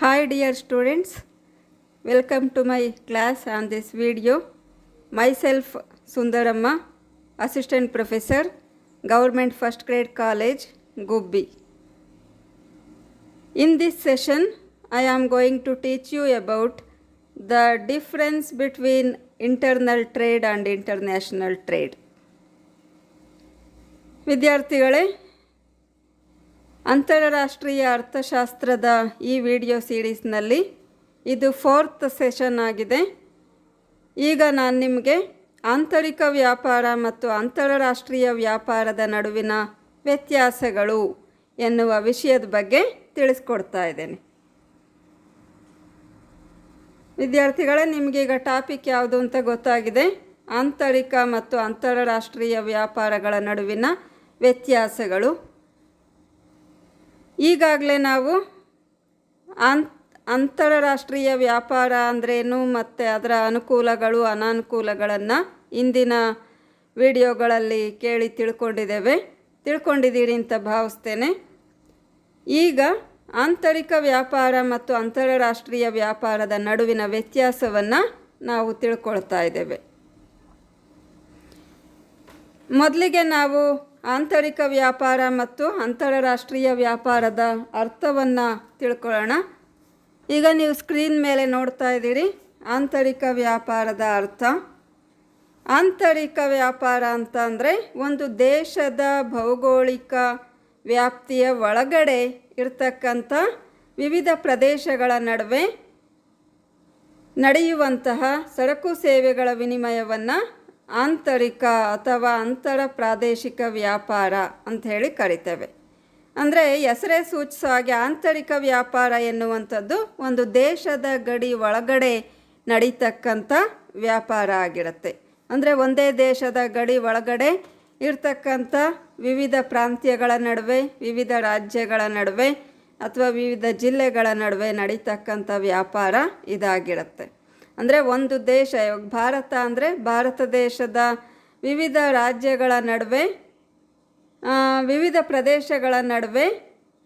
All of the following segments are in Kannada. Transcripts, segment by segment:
Hi dear students, welcome to my class on this video. Myself Sundaramma, Assistant Professor, Government First Grade College, Gubbi. In this session, I am going to teach you about the difference between internal trade and international trade. ವಿದ್ಯಾರ್ಥಿಗಳೇ, ಅಂತಾರಾಷ್ಟ್ರೀಯ ಅರ್ಥಶಾಸ್ತ್ರದ ಈ ವಿಡಿಯೋ ಸೀರೀಸ್ನಲ್ಲಿ ಇದು 4th ಸೆಷನ್ ಆಗಿದೆ. ಈಗ ನಾನು ನಿಮಗೆ ಆಂತರಿಕ ವ್ಯಾಪಾರ ಮತ್ತು ಅಂತಾರಾಷ್ಟ್ರೀಯ ವ್ಯಾಪಾರದ ನಡುವಿನ ವ್ಯತ್ಯಾಸಗಳು ಎನ್ನುವ ವಿಷಯದ ಬಗ್ಗೆ ತಿಳಿಸ್ಕೊಡ್ತಾ ಇದ್ದೇನೆ. ವಿದ್ಯಾರ್ಥಿಗಳೇ, ನಿಮಗೀಗ ಟಾಪಿಕ್ ಯಾವುದು ಅಂತ ಗೊತ್ತಾಗಿದೆ. ಆಂತರಿಕ ಮತ್ತು ಅಂತಾರಾಷ್ಟ್ರೀಯ ವ್ಯಾಪಾರಗಳ ನಡುವಿನ ವ್ಯತ್ಯಾಸಗಳು. ಈಗಾಗಲೇ ನಾವು ಅಂತಾರಾಷ್ಟ್ರೀಯ ವ್ಯಾಪಾರ ಅಂದ್ರೇನು ಮತ್ತು ಅದರ ಅನುಕೂಲಗಳು ಅನಾನುಕೂಲಗಳನ್ನು ಇಂದಿನ ವಿಡಿಯೋಗಳಲ್ಲಿ ಕೇಳಿ ತಿಳ್ಕೊಂಡಿದ್ದೀರಿ ಅಂತ ಭಾವಿಸ್ತೇನೆ. ಈಗ ಆಂತರಿಕ ವ್ಯಾಪಾರ ಮತ್ತು ಅಂತಾರಾಷ್ಟ್ರೀಯ ವ್ಯಾಪಾರದ ನಡುವಿನ ವ್ಯತ್ಯಾಸವನ್ನು ನಾವು ತಿಳ್ಕೊಳ್ತಾ ಇದ್ದೇವೆ. ಮೊದಲಿಗೆ ನಾವು ಆಂತರಿಕ ವ್ಯಾಪಾರ ಮತ್ತು ಅಂತಾರಾಷ್ಟ್ರೀಯ ವ್ಯಾಪಾರದ ಅರ್ಥವನ್ನು ತಿಳ್ಕೊಳ್ಳೋಣ. ಈಗ ನೀವು ಸ್ಕ್ರೀನ್ ಮೇಲೆ ನೋಡ್ತಾ ಇದ್ದೀರಿ ಆಂತರಿಕ ವ್ಯಾಪಾರದ ಅರ್ಥ. ಆಂತರಿಕ ವ್ಯಾಪಾರ ಅಂತ ಅಂದರೆ ಒಂದು ದೇಶದ ಭೌಗೋಳಿಕ ವ್ಯಾಪ್ತಿಯ ಒಳಗಡೆ ಇರತಕ್ಕಂಥ ವಿವಿಧ ಪ್ರದೇಶಗಳ ನಡುವೆ ನಡೆಯುವಂತಹ ಸರಕು ಸೇವೆಗಳ ವಿನಿಮಯವನ್ನು ಆಂತರಿಕ ಅಥವಾ ಅಂತರ ಪ್ರಾದೇಶಿಕ ವ್ಯಾಪಾರ ಅಂತ ಹೇಳಿ ಕರಿತೇವೆ. ಅಂದರೆ ಹೆಸರೇ ಸೂಚಿಸೋ ಹಾಗೆ ಆಂತರಿಕ ವ್ಯಾಪಾರ ಎನ್ನುವಂಥದ್ದು ಒಂದು ದೇಶದ ಗಡಿ ಒಳಗಡೆ ನಡೀತಕ್ಕಂಥ ವ್ಯಾಪಾರ ಆಗಿರುತ್ತೆ. ಅಂದರೆ ಒಂದೇ ದೇಶದ ಗಡಿ ಒಳಗಡೆ ಇರ್ತಕ್ಕಂಥ ವಿವಿಧ ಪ್ರಾಂತ್ಯಗಳ ನಡುವೆ, ವಿವಿಧ ರಾಜ್ಯಗಳ ನಡುವೆ ಅಥವಾ ವಿವಿಧ ಜಿಲ್ಲೆಗಳ ನಡುವೆ ನಡೀತಕ್ಕಂಥ ವ್ಯಾಪಾರ ಇದಾಗಿರುತ್ತೆ. ಅಂದರೆ ಒಂದು ದೇಶ, ಭಾರತ ಅಂದರೆ ಭಾರತ ದೇಶದ ವಿವಿಧ ರಾಜ್ಯಗಳ ನಡುವೆ, ವಿವಿಧ ಪ್ರದೇಶಗಳ ನಡುವೆ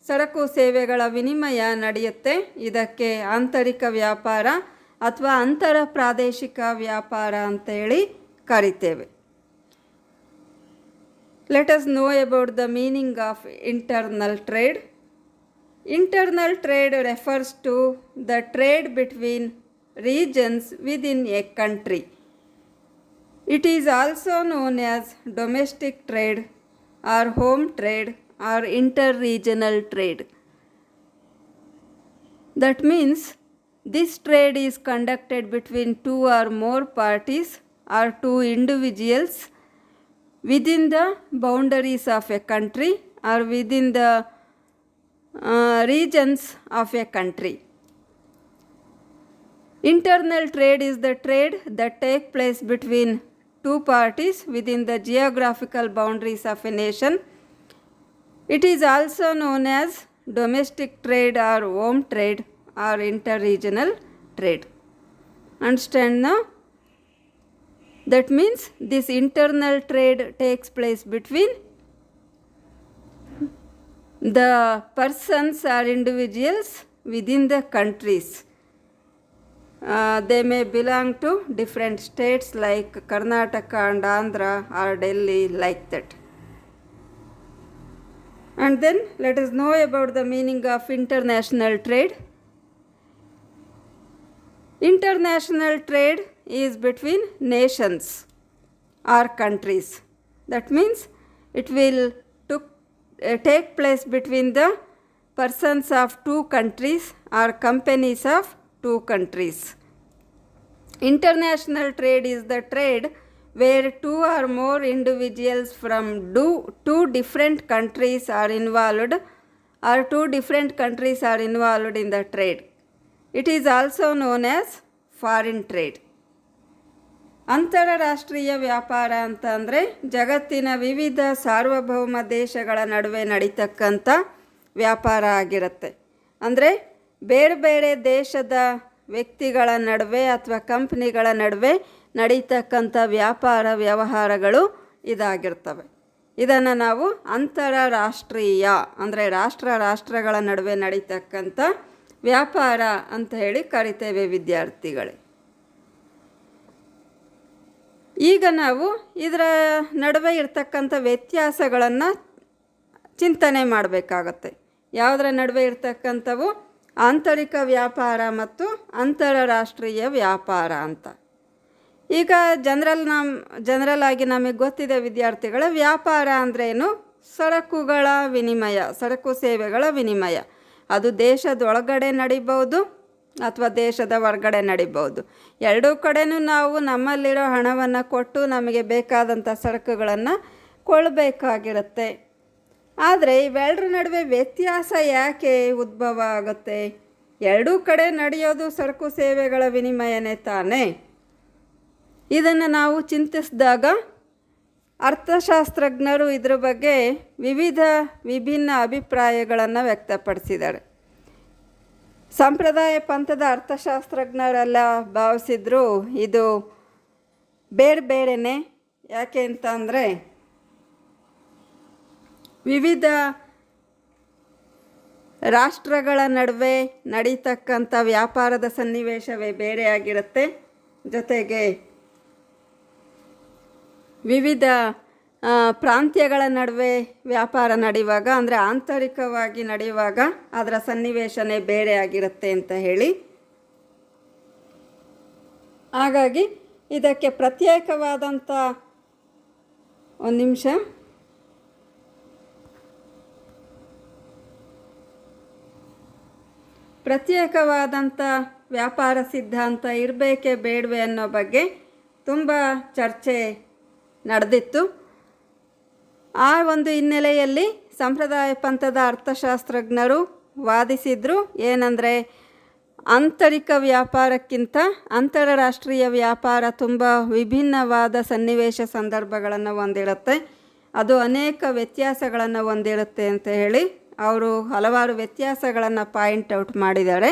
ಸರಕು ಸೇವೆಗಳ ವಿನಿಮಯ ನಡೆಯುತ್ತೆ. ಇದಕ್ಕೆ ಆಂತರಿಕ ವ್ಯಾಪಾರ ಅಥವಾ ಅಂತರ ಪ್ರಾದೇಶಿಕ ವ್ಯಾಪಾರ ಅಂತೇಳಿ ಕರಿತೇವೆ. Let us know about the meaning of internal trade. Internal trade refers to the trade between regions within a country. It is also known as domestic trade or home trade or inter-regional trade. That means this trade is conducted between two or more parties or two individuals within the boundaries of a country or within the regions of a country. Internal trade is the trade that takes place between two parties within the geographical boundaries of a nation. It is also known as domestic trade or home trade or inter-regional trade. Understand now? That means this internal trade takes place between the persons or individuals within the countries. They may belong to different states like Karnataka and Andhra or Delhi, like that. And then let us know about the meaning of international trade. International trade is between nations or countries. That means it will take place between the persons of two countries or companies of two countries. International trade is the trade where two or more individuals from two different countries are involved or two different countries are involved in the trade. It is also known as foreign trade. ಅಂತಾರಾಷ್ಟ್ರೀಯ ವ್ಯಾಪಾರ ಅಂತ ಅಂದರೆ ಜಗತ್ತಿನ ವಿವಿಧ ಸಾರ್ವಭೌಮ ದೇಶಗಳ ನಡುವೆ ನಡೀತಕ್ಕಂಥ ವ್ಯಾಪಾರ ಆಗಿರುತ್ತೆ. ಅಂದರೆ ಬೇರೆ ಬೇರೆ ದೇಶದ ವ್ಯಕ್ತಿಗಳ ನಡುವೆ ಅಥವಾ ಕಂಪ್ನಿಗಳ ನಡುವೆ ನಡೀತಕ್ಕಂಥ ವ್ಯಾಪಾರ ವ್ಯವಹಾರಗಳು ಇದಾಗಿರ್ತವೆ. ಇದನ್ನು ನಾವು ಅಂತಾರಾಷ್ಟ್ರೀಯ ಅಂದರೆ ರಾಷ್ಟ್ರಗಳ ನಡುವೆ ನಡೀತಕ್ಕಂಥ ವ್ಯಾಪಾರ ಅಂತ ಹೇಳಿ ಕರಿತೇವೆ ವಿದ್ಯಾರ್ಥಿಗಳೇ. ಈಗ ನಾವು ಇದರ ನಡುವೆ ಇರ್ತಕ್ಕಂಥ ವ್ಯತ್ಯಾಸಗಳನ್ನು ಚಿಂತನೆ ಮಾಡಬೇಕಾಗತ್ತೆ. ಯಾವುದರ ನಡುವೆ ಇರ್ತಕ್ಕಂಥವು ಆಂತರಿಕ ವ್ಯಾಪಾರ ಮತ್ತು ಅಂತಾರಾಷ್ಟ್ರೀಯ ವ್ಯಾಪಾರ ಅಂತ. ಈಗ ಜನರಲ್ ಆಗಿ ನಮಗೆ ಗೊತ್ತಿದೆ ವಿದ್ಯಾರ್ಥಿಗಳ ವ್ಯಾಪಾರ ಅಂದ್ರೇನು? ಸರಕುಗಳ ವಿನಿಮಯ, ಸರಕು ಸೇವೆಗಳ ವಿನಿಮಯ. ಅದು ದೇಶದೊಳಗಡೆ ನಡಿಬೋದು ಅಥವಾ ದೇಶದ ಹೊರಗಡೆ ನಡಿಬೋದು. ಎರಡೂ ಕಡೆನೂ ನಾವು ನಮ್ಮಲ್ಲಿರೋ ಹಣವನ್ನು ಕೊಟ್ಟು ನಮಗೆ ಬೇಕಾದಂಥ ಸರಕುಗಳನ್ನು ಕೊಳ್ಳಬೇಕಾಗಿರುತ್ತೆ. ಆದರೆ ಇವೆರಡರ ನಡುವೆ ವ್ಯತ್ಯಾಸ ಯಾಕೆ ಉದ್ಭವ ಆಗುತ್ತೆ? ಎರಡೂ ಕಡೆ ನಡೆಯೋದು ಸರಕು ಸೇವೆಗಳ ವಿನಿಮಯನೇ ತಾನೇ. ಇದನ್ನು ನಾವು ಚಿಂತಿಸಿದಾಗ ಅರ್ಥಶಾಸ್ತ್ರಜ್ಞರು ಇದ್ರ ಬಗ್ಗೆ ವಿಭಿನ್ನ ಅಭಿಪ್ರಾಯಗಳನ್ನು ವ್ಯಕ್ತಪಡಿಸಿದ್ದಾರೆ. ಸಂಪ್ರದಾಯ ಪಂಥದ ಅರ್ಥಶಾಸ್ತ್ರಜ್ಞರೆಲ್ಲ ಭಾವಿಸಿದ್ರು ಇದು ಬೇರೆನೇ. ಯಾಕೆ ಅಂತಂದರೆ ವಿವಿಧ ರಾಷ್ಟ್ರಗಳ ನಡುವೆ ನಡೀತಕ್ಕಂಥ ವ್ಯಾಪಾರದ ಸನ್ನಿವೇಶವೇ ಬೇರೆಯಾಗಿರುತ್ತೆ. ಜೊತೆಗೆ ವಿವಿಧ ಪ್ರಾಂತ್ಯಗಳ ನಡುವೆ ವ್ಯಾಪಾರ ನಡೆಯುವಾಗ, ಅಂದರೆ ಆಂತರಿಕವಾಗಿ ನಡೆಯುವಾಗ ಅದರ ಸನ್ನಿವೇಶನೇ ಬೇರೆ ಆಗಿರುತ್ತೆ ಅಂತ ಹೇಳಿ, ಹಾಗಾಗಿ ಇದಕ್ಕೆ ಪ್ರತ್ಯೇಕವಾದಂಥ ಒಂದು ನಿಮಿಷ ಪ್ರತ್ಯೇಕವಾದಂಥ ವ್ಯಾಪಾರ ಸಿದ್ಧಾಂತ ಇರಬೇಕೇ ಬೇಡವೆ ಅನ್ನೋ ಬಗ್ಗೆ ತುಂಬ ಚರ್ಚೆ ನಡೆದಿತ್ತು. ಆ ಒಂದು ಹಿನ್ನೆಲೆಯಲ್ಲಿ ಸಂಪ್ರದಾಯ ಪಂಥದ ಅರ್ಥಶಾಸ್ತ್ರಜ್ಞರು ವಾದಿಸಿದರು. ಏನಂದರೆ ಆಂತರಿಕ ವ್ಯಾಪಾರಕ್ಕಿಂತ ಅಂತಾರಾಷ್ಟ್ರೀಯ ವ್ಯಾಪಾರ ತುಂಬ ವಿಭಿನ್ನವಾದ ಸನ್ನಿವೇಶ ಸಂದರ್ಭಗಳನ್ನು ಹೊಂದಿರುತ್ತೆ, ಅದು ಅನೇಕ ವ್ಯತ್ಯಾಸಗಳನ್ನು ಹೊಂದಿರುತ್ತೆ ಅಂತ ಹೇಳಿ ಅವರು ಹಲವಾರು ವ್ಯತ್ಯಾಸಗಳನ್ನು ಪಾಯಿಂಟ್ ಔಟ್ ಮಾಡಿದ್ದಾರೆ.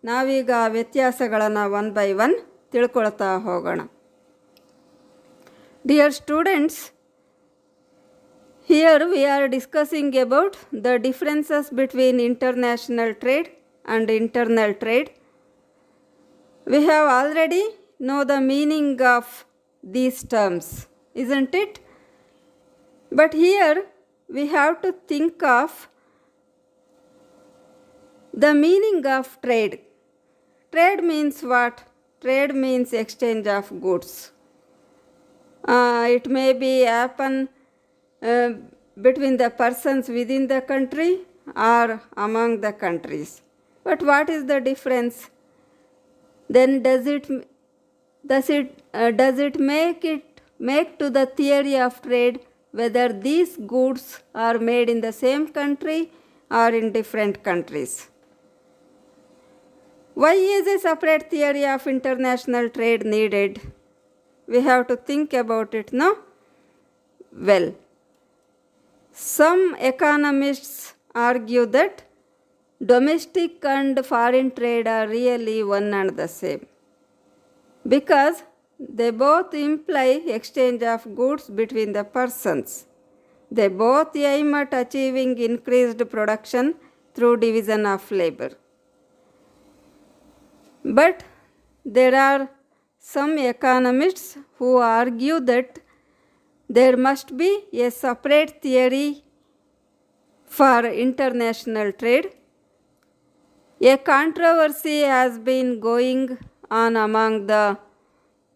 ನಾವೀಗ ಆ ವ್ಯತ್ಯಾಸಗಳನ್ನು ಒನ್ ಬೈ ಒನ್ ತಿಳ್ಕೊಳ್ತಾ ಹೋಗೋಣ. Dear students, here we are discussing about the differences between international trade and internal trade. We have already know the meaning of these terms, isn't it? But here we have to think of the meaning of trade. Trade means what? Trade means exchange of goods. It may be happen between the persons within the country or among the countries. But what is the difference? Then does it make to the theory of trade whether these goods are made in the same country or in different countries? Why is a separate theory of international trade needed? We have to think about it now. Well, some economists argue that domestic and foreign trade are really one and the same because they both imply exchange of goods between the persons. They both aim at achieving increased production through division of labor. But there are some economists who argue that there must be a separate theory for international trade. A controversy has been going on among the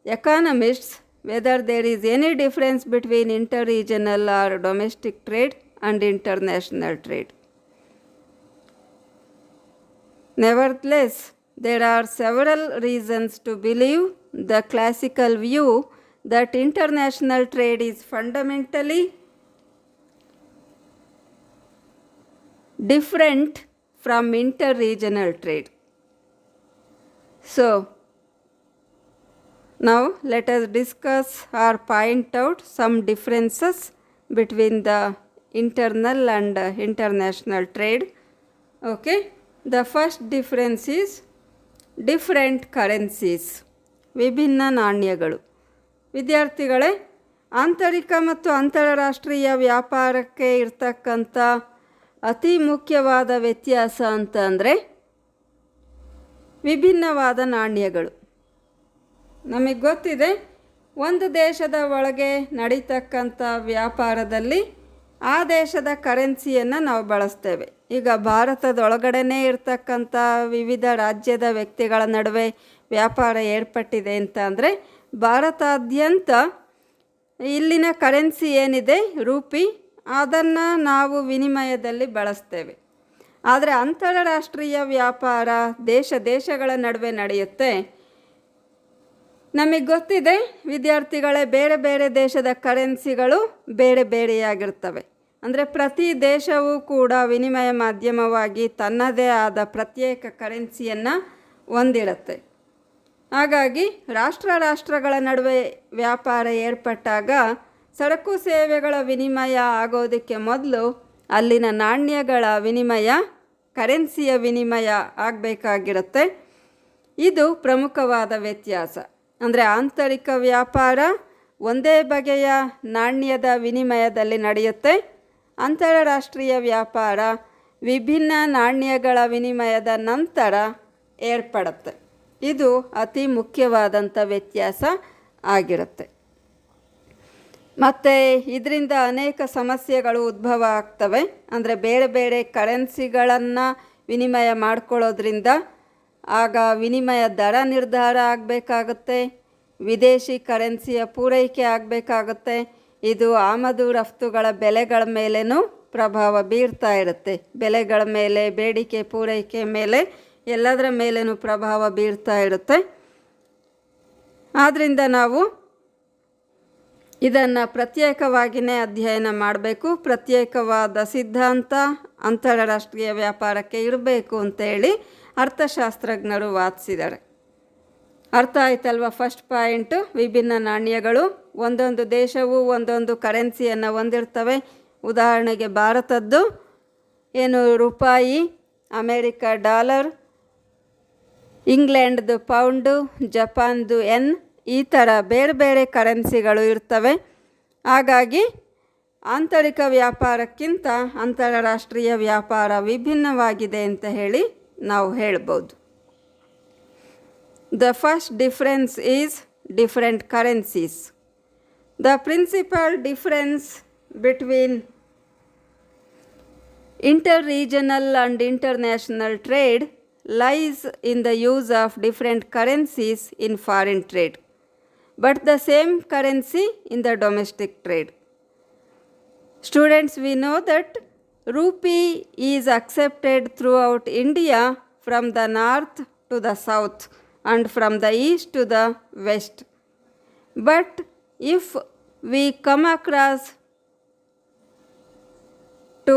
economists whether there is any difference between interregional or domestic trade and international trade. Nevertheless, there are several reasons to believe the classical view that international trade is fundamentally different from interregional trade. So, now let us discuss or point out some differences between the internal and international trade. Okay, the first difference is different currencies. ವಿಭಿನ್ನ ನಾಣ್ಯಗಳು. ವಿದ್ಯಾರ್ಥಿಗಳೇ, ಆಂತರಿಕ ಮತ್ತು ಅಂತಾರಾಷ್ಟ್ರೀಯ ವ್ಯಾಪಾರಕ್ಕೆ ಇರ್ತಕ್ಕಂಥ ಅತಿ ಮುಖ್ಯವಾದ ವ್ಯತ್ಯಾಸ ಅಂತಂದರೆ ವಿಭಿನ್ನವಾದ ನಾಣ್ಯಗಳು. ನಮಗೆ ಗೊತ್ತಿದೆ, ಒಂದು ದೇಶದ ಒಳಗೆ ನಡೀತಕ್ಕಂಥ ವ್ಯಾಪಾರದಲ್ಲಿ ಆ ದೇಶದ ಕರೆನ್ಸಿಯನ್ನು ನಾವು ಬಳಸ್ತೇವೆ. ಈಗ ಭಾರತದೊಳಗಡೆನೇ ಇರ್ತಕ್ಕಂಥ ವಿವಿಧ ರಾಜ್ಯದ ವ್ಯಕ್ತಿಗಳ ನಡುವೆ ವ್ಯಾಪಾರ ಏರ್ಪಟ್ಟಿದೆ ಅಂತ ಅಂದರೆ ಭಾರತಾದ್ಯಂತ ಇಲ್ಲಿನ ಕರೆನ್ಸಿ ಏನಿದೆ ರೂಪಿ, ಅದನ್ನು ನಾವು ವಿನಿಮಯದಲ್ಲಿ ಬಳಸ್ತೇವೆ. ಆದರೆ ಅಂತಾರಾಷ್ಟ್ರೀಯ ವ್ಯಾಪಾರ ದೇಶಗಳ ನಡುವೆ ನಡೆಯುತ್ತೆ. ನಮಗೆ ಗೊತ್ತಿದೆ ವಿದ್ಯಾರ್ಥಿಗಳೇ, ಬೇರೆ ಬೇರೆ ದೇಶದ ಕರೆನ್ಸಿಗಳು ಬೇರೆ ಬೇರೆಯಾಗಿರ್ತವೆ. ಅಂದರೆ ಪ್ರತಿ ದೇಶವೂ ಕೂಡ ವಿನಿಮಯ ಮಾಧ್ಯಮವಾಗಿ ತನ್ನದೇ ಆದ ಪ್ರತ್ಯೇಕ ಕರೆನ್ಸಿಯನ್ನು ಹೊಂದಿರುತ್ತೆ. ಹಾಗಾಗಿ ರಾಷ್ಟ್ರಗಳ ನಡುವೆ ವ್ಯಾಪಾರ ಏರ್ಪಟ್ಟಾಗ ಸರಕು ಸೇವೆಗಳ ವಿನಿಮಯ ಆಗೋದಕ್ಕೆ ಮೊದಲು ಅಲ್ಲಿನ ನಾಣ್ಯಗಳ ವಿನಿಮಯ, ಕರೆನ್ಸಿಯ ವಿನಿಮಯ ಆಗಬೇಕಾಗಿರುತ್ತೆ. ಇದು ಪ್ರಮುಖವಾದ ವ್ಯತ್ಯಾಸ. ಅಂದರೆ ಆಂತರಿಕ ವ್ಯಾಪಾರ ಒಂದೇ ಬಗೆಯ ನಾಣ್ಯದ ವಿನಿಮಯದಲ್ಲಿ ನಡೆಯುತ್ತೆ. ಅಂತಾರಾಷ್ಟ್ರೀಯ ವ್ಯಾಪಾರ ವಿಭಿನ್ನ ನಾಣ್ಯಗಳ ವಿನಿಮಯದ ನಂತರ ಏರ್ಪಡುತ್ತೆ. ಇದು ಅತಿ ಮುಖ್ಯವಾದಂಥ ವ್ಯತ್ಯಾಸ ಆಗಿರುತ್ತೆ. ಮತ್ತು ಇದರಿಂದ ಅನೇಕ ಸಮಸ್ಯೆಗಳು ಉದ್ಭವ ಆಗ್ತವೆ. ಅಂದರೆ ಬೇರೆ ಬೇರೆ ಕರೆನ್ಸಿಗಳನ್ನು ವಿನಿಮಯ ಮಾಡ್ಕೊಳ್ಳೋದ್ರಿಂದ ಆಗ ವಿನಿಮಯ ದರ ನಿರ್ಧಾರ ಆಗಬೇಕಾಗುತ್ತೆ, ವಿದೇಶಿ ಕರೆನ್ಸಿಯ ಪೂರೈಕೆ ಆಗಬೇಕಾಗುತ್ತೆ. ಇದು ಆಮದು ರಫ್ತುಗಳ ಬೆಲೆಗಳ ಮೇಲೇನೂ ಪ್ರಭಾವ ಬೀರ್ತಾ ಇರುತ್ತೆ. ಬೆಲೆಗಳ ಮೇಲೆ, ಬೇಡಿಕೆ ಪೂರೈಕೆ ಮೇಲೆ, ಎಲ್ಲದರ ಮೇಲೇನೂ ಪ್ರಭಾವ ಬೀರ್ತಾ ಇರುತ್ತೆ. ಆದ್ದರಿಂದ ನಾವು ಇದನ್ನು ಪ್ರತ್ಯೇಕವಾಗಿಯೇ ಅಧ್ಯಯನ ಮಾಡಬೇಕು. ಪ್ರತ್ಯೇಕವಾದ ಸಿದ್ಧಾಂತ ಅಂತಾರಾಷ್ಟ್ರೀಯ ವ್ಯಾಪಾರಕ್ಕೆ ಇರಬೇಕು ಅಂತೇಳಿ ಅರ್ಥಶಾಸ್ತ್ರಜ್ಞರು ವಾದಿಸಿದ್ದಾರೆ. ಅರ್ಥ ಆಯ್ತಲ್ವ? ಫಸ್ಟ್ ಪಾಯಿಂಟು, ವಿಭಿನ್ನ ನಾಣ್ಯಗಳು. ಒಂದೊಂದು ದೇಶವು ಒಂದೊಂದು ಕರೆನ್ಸಿಯನ್ನು ಹೊಂದಿರ್ತವೆ. ಉದಾಹರಣೆಗೆ ಭಾರತದ್ದು ಏನು ರೂಪಾಯಿ, ಅಮೇರಿಕ ಡಾಲರ್, ಇಂಗ್ಲೆಂಡ್ದು ಪೌಂಡು, ಜಪಾನ್ದು ಎನ್, ಈ ಥರ ಬೇರೆ ಬೇರೆ ಕರೆನ್ಸಿಗಳು ಇರ್ತವೆ. ಹಾಗಾಗಿ ಆಂತರಿಕ ವ್ಯಾಪಾರಕ್ಕಿಂತ ಅಂತಾರಾಷ್ಟ್ರೀಯ ವ್ಯಾಪಾರ ವಿಭಿನ್ನವಾಗಿದೆ ಅಂತ ಹೇಳಿ ನಾವು ಹೇಳ್ಬೋದು. The first difference is different currencies. The principal difference between interregional and international trade lies in the use of different currencies in foreign trade, but the same currency in the domestic trade. Students, we know that rupee is accepted throughout India from the north to the south and from the east to the west. But if we come across to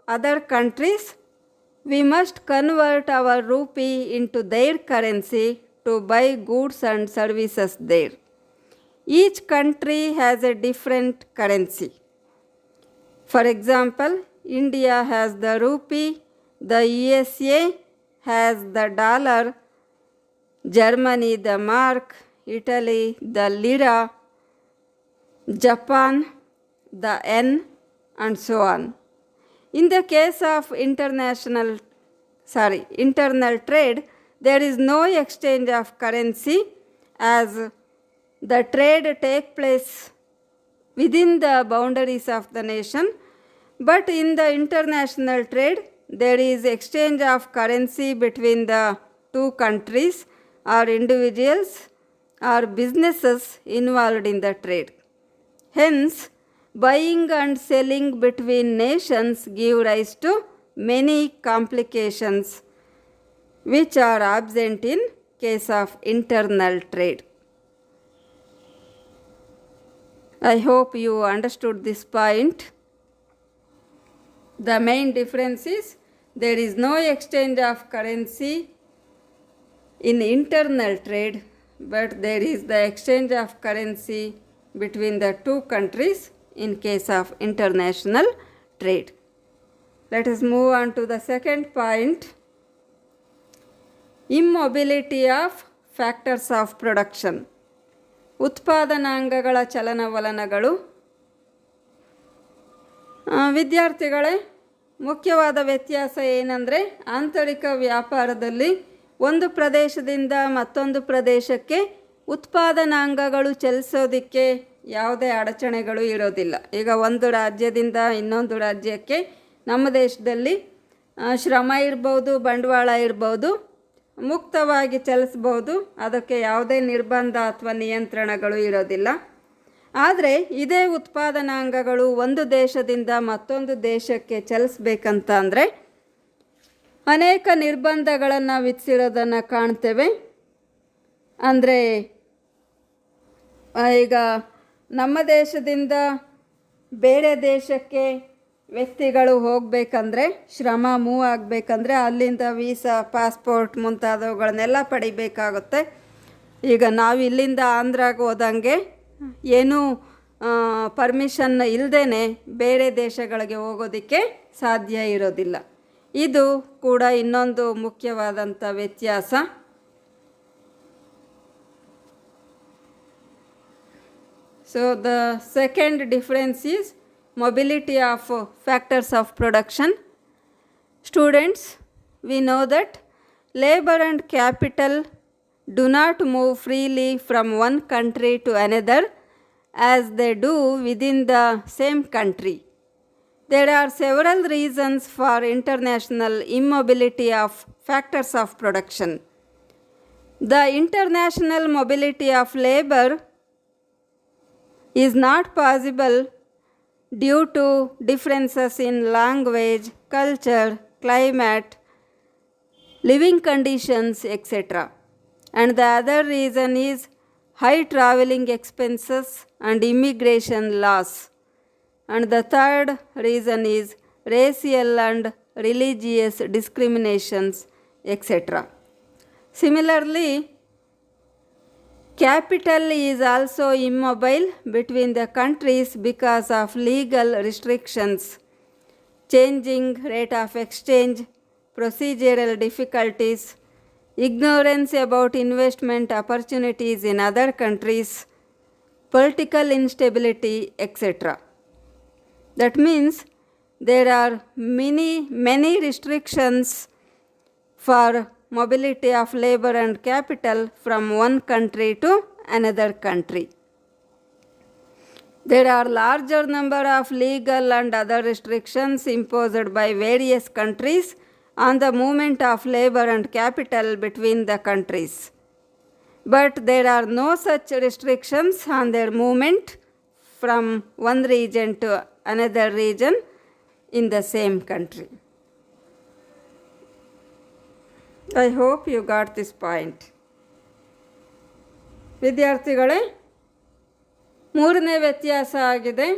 other countries, we must convert our rupee into their currency to buy goods and services there. Each country has a different currency. For example, India has the rupee, the USA has the dollar, Germany the mark, Italy the lira, Japan the yen, and so on. In the case of internal trade, there is no exchange of currency as the trade takes place within the boundaries of the nation. But in the international trade, there is exchange of currency between the two countries or individuals or businesses involved in the trade. Hence, buying and selling between nations give rise to many complications which are absent in case of internal trade. I hope you understood this point. The main difference is there is no exchange of currency in internal trade, but there is the exchange of currency between the two countries in case of international trade. Let us move on to the second point. Immobility of factors of production. ಉತ್ಪಾದನಾಂಗಗಳ ಚಲನವಲನಗಳು. ವಿದ್ಯಾರ್ಥಿಗಳೇ, ಮುಖ್ಯವಾದ ವ್ಯತ್ಯಾಸ ಏನಂದರೆ ಆಂತರಿಕ ವ್ಯಾಪಾರದಲ್ಲಿ ಒಂದು ಪ್ರದೇಶದಿಂದ ಮತ್ತೊಂದು ಪ್ರದೇಶಕ್ಕೆ ಉತ್ಪಾದನಾಂಗಗಳು ಚಲಿಸೋದಕ್ಕೆ ಯಾವುದೇ ಅಡಚಣೆಗಳು ಇರೋದಿಲ್ಲ. ಈಗ ಒಂದು ರಾಜ್ಯದಿಂದ ಇನ್ನೊಂದು ರಾಜ್ಯಕ್ಕೆ ನಮ್ಮ ದೇಶದಲ್ಲಿ ಶ್ರಮ ಇರ್ಬೋದು, ಬಂಡವಾಳ ಇರ್ಬೋದು, ಮುಕ್ತವಾಗಿ ಚಲಿಸ್ಬೋದು. ಅದಕ್ಕೆ ಯಾವುದೇ ನಿರ್ಬಂಧ ಅಥವಾ ನಿಯಂತ್ರಣಗಳು ಇರೋದಿಲ್ಲ. ಆದರೆ ಇದೇ ಉತ್ಪಾದನಾಂಗಗಳು ಒಂದು ದೇಶದಿಂದ ಮತ್ತೊಂದು ದೇಶಕ್ಕೆ ಚಲಿಸ್ಬೇಕಂತ ಅಂದರೆ ಅನೇಕ ನಿರ್ಬಂಧಗಳನ್ನು ವಿಧಿಸಿರೋದನ್ನು ಕಾಣ್ತೇವೆ. ಅಂದರೆ ಈಗ ನಮ್ಮ ದೇಶದಿಂದ ಬೇರೆ ದೇಶಕ್ಕೆ ವ್ಯಕ್ತಿಗಳು ಹೋಗಬೇಕಂದ್ರೆ, ಶ್ರಮ ಮೂವ್ ಆಗಬೇಕಂದ್ರೆ ಅಲ್ಲಿಂದ ವೀಸಾ, ಪಾಸ್ಪೋರ್ಟ್ ಮುಂತಾದವುಗಳನ್ನೆಲ್ಲ ಪಡಿಬೇಕಾಗುತ್ತೆ. ಈಗ ನಾವು ಇಲ್ಲಿಂದ ಆಂಧ್ರಾಗೆ ಹೋದಂಗೆ ಏನೂ ಪರ್ಮಿಷನ್ ಇಲ್ಲದೇ ಬೇರೆ ದೇಶಗಳಿಗೆ ಹೋಗೋದಕ್ಕೆ ಸಾಧ್ಯ ಇರೋದಿಲ್ಲ. ಇದು ಕೂಡ ಇನ್ನೊಂದು ಮುಖ್ಯವಾದಂಥ ವ್ಯತ್ಯಾಸ. So the second difference is mobility of factors of production. Students, we know that labor and capital do not move freely from one country to another as they do within the same country. There are several reasons for international immobility of factors of production. The international mobility of labor is not possible due to differences in language, culture, climate, living conditions, etc. And the other reason is high traveling expenses and immigration laws. And the third reason is racial and religious discriminations, etc. Similarly, capital is also immobile between the countries because of legal restrictions, changing rate of exchange, procedural difficulties, ignorance about investment opportunities in other countries, political instability, etc. That means there are many restrictions for mobility of labor and capital from one country to another country. There are larger number of legal and other restrictions imposed by various countries on the movement of labor and capital between the countries. But there are no such restrictions on their movement from one region to another region in the same country. I hope you got this point. ವಿದ್ಯಾರ್ಥಿಗಳೇ, ಮೂರನೇ ವ್ಯತ್ಯಾಸ ಆಗಿದೆ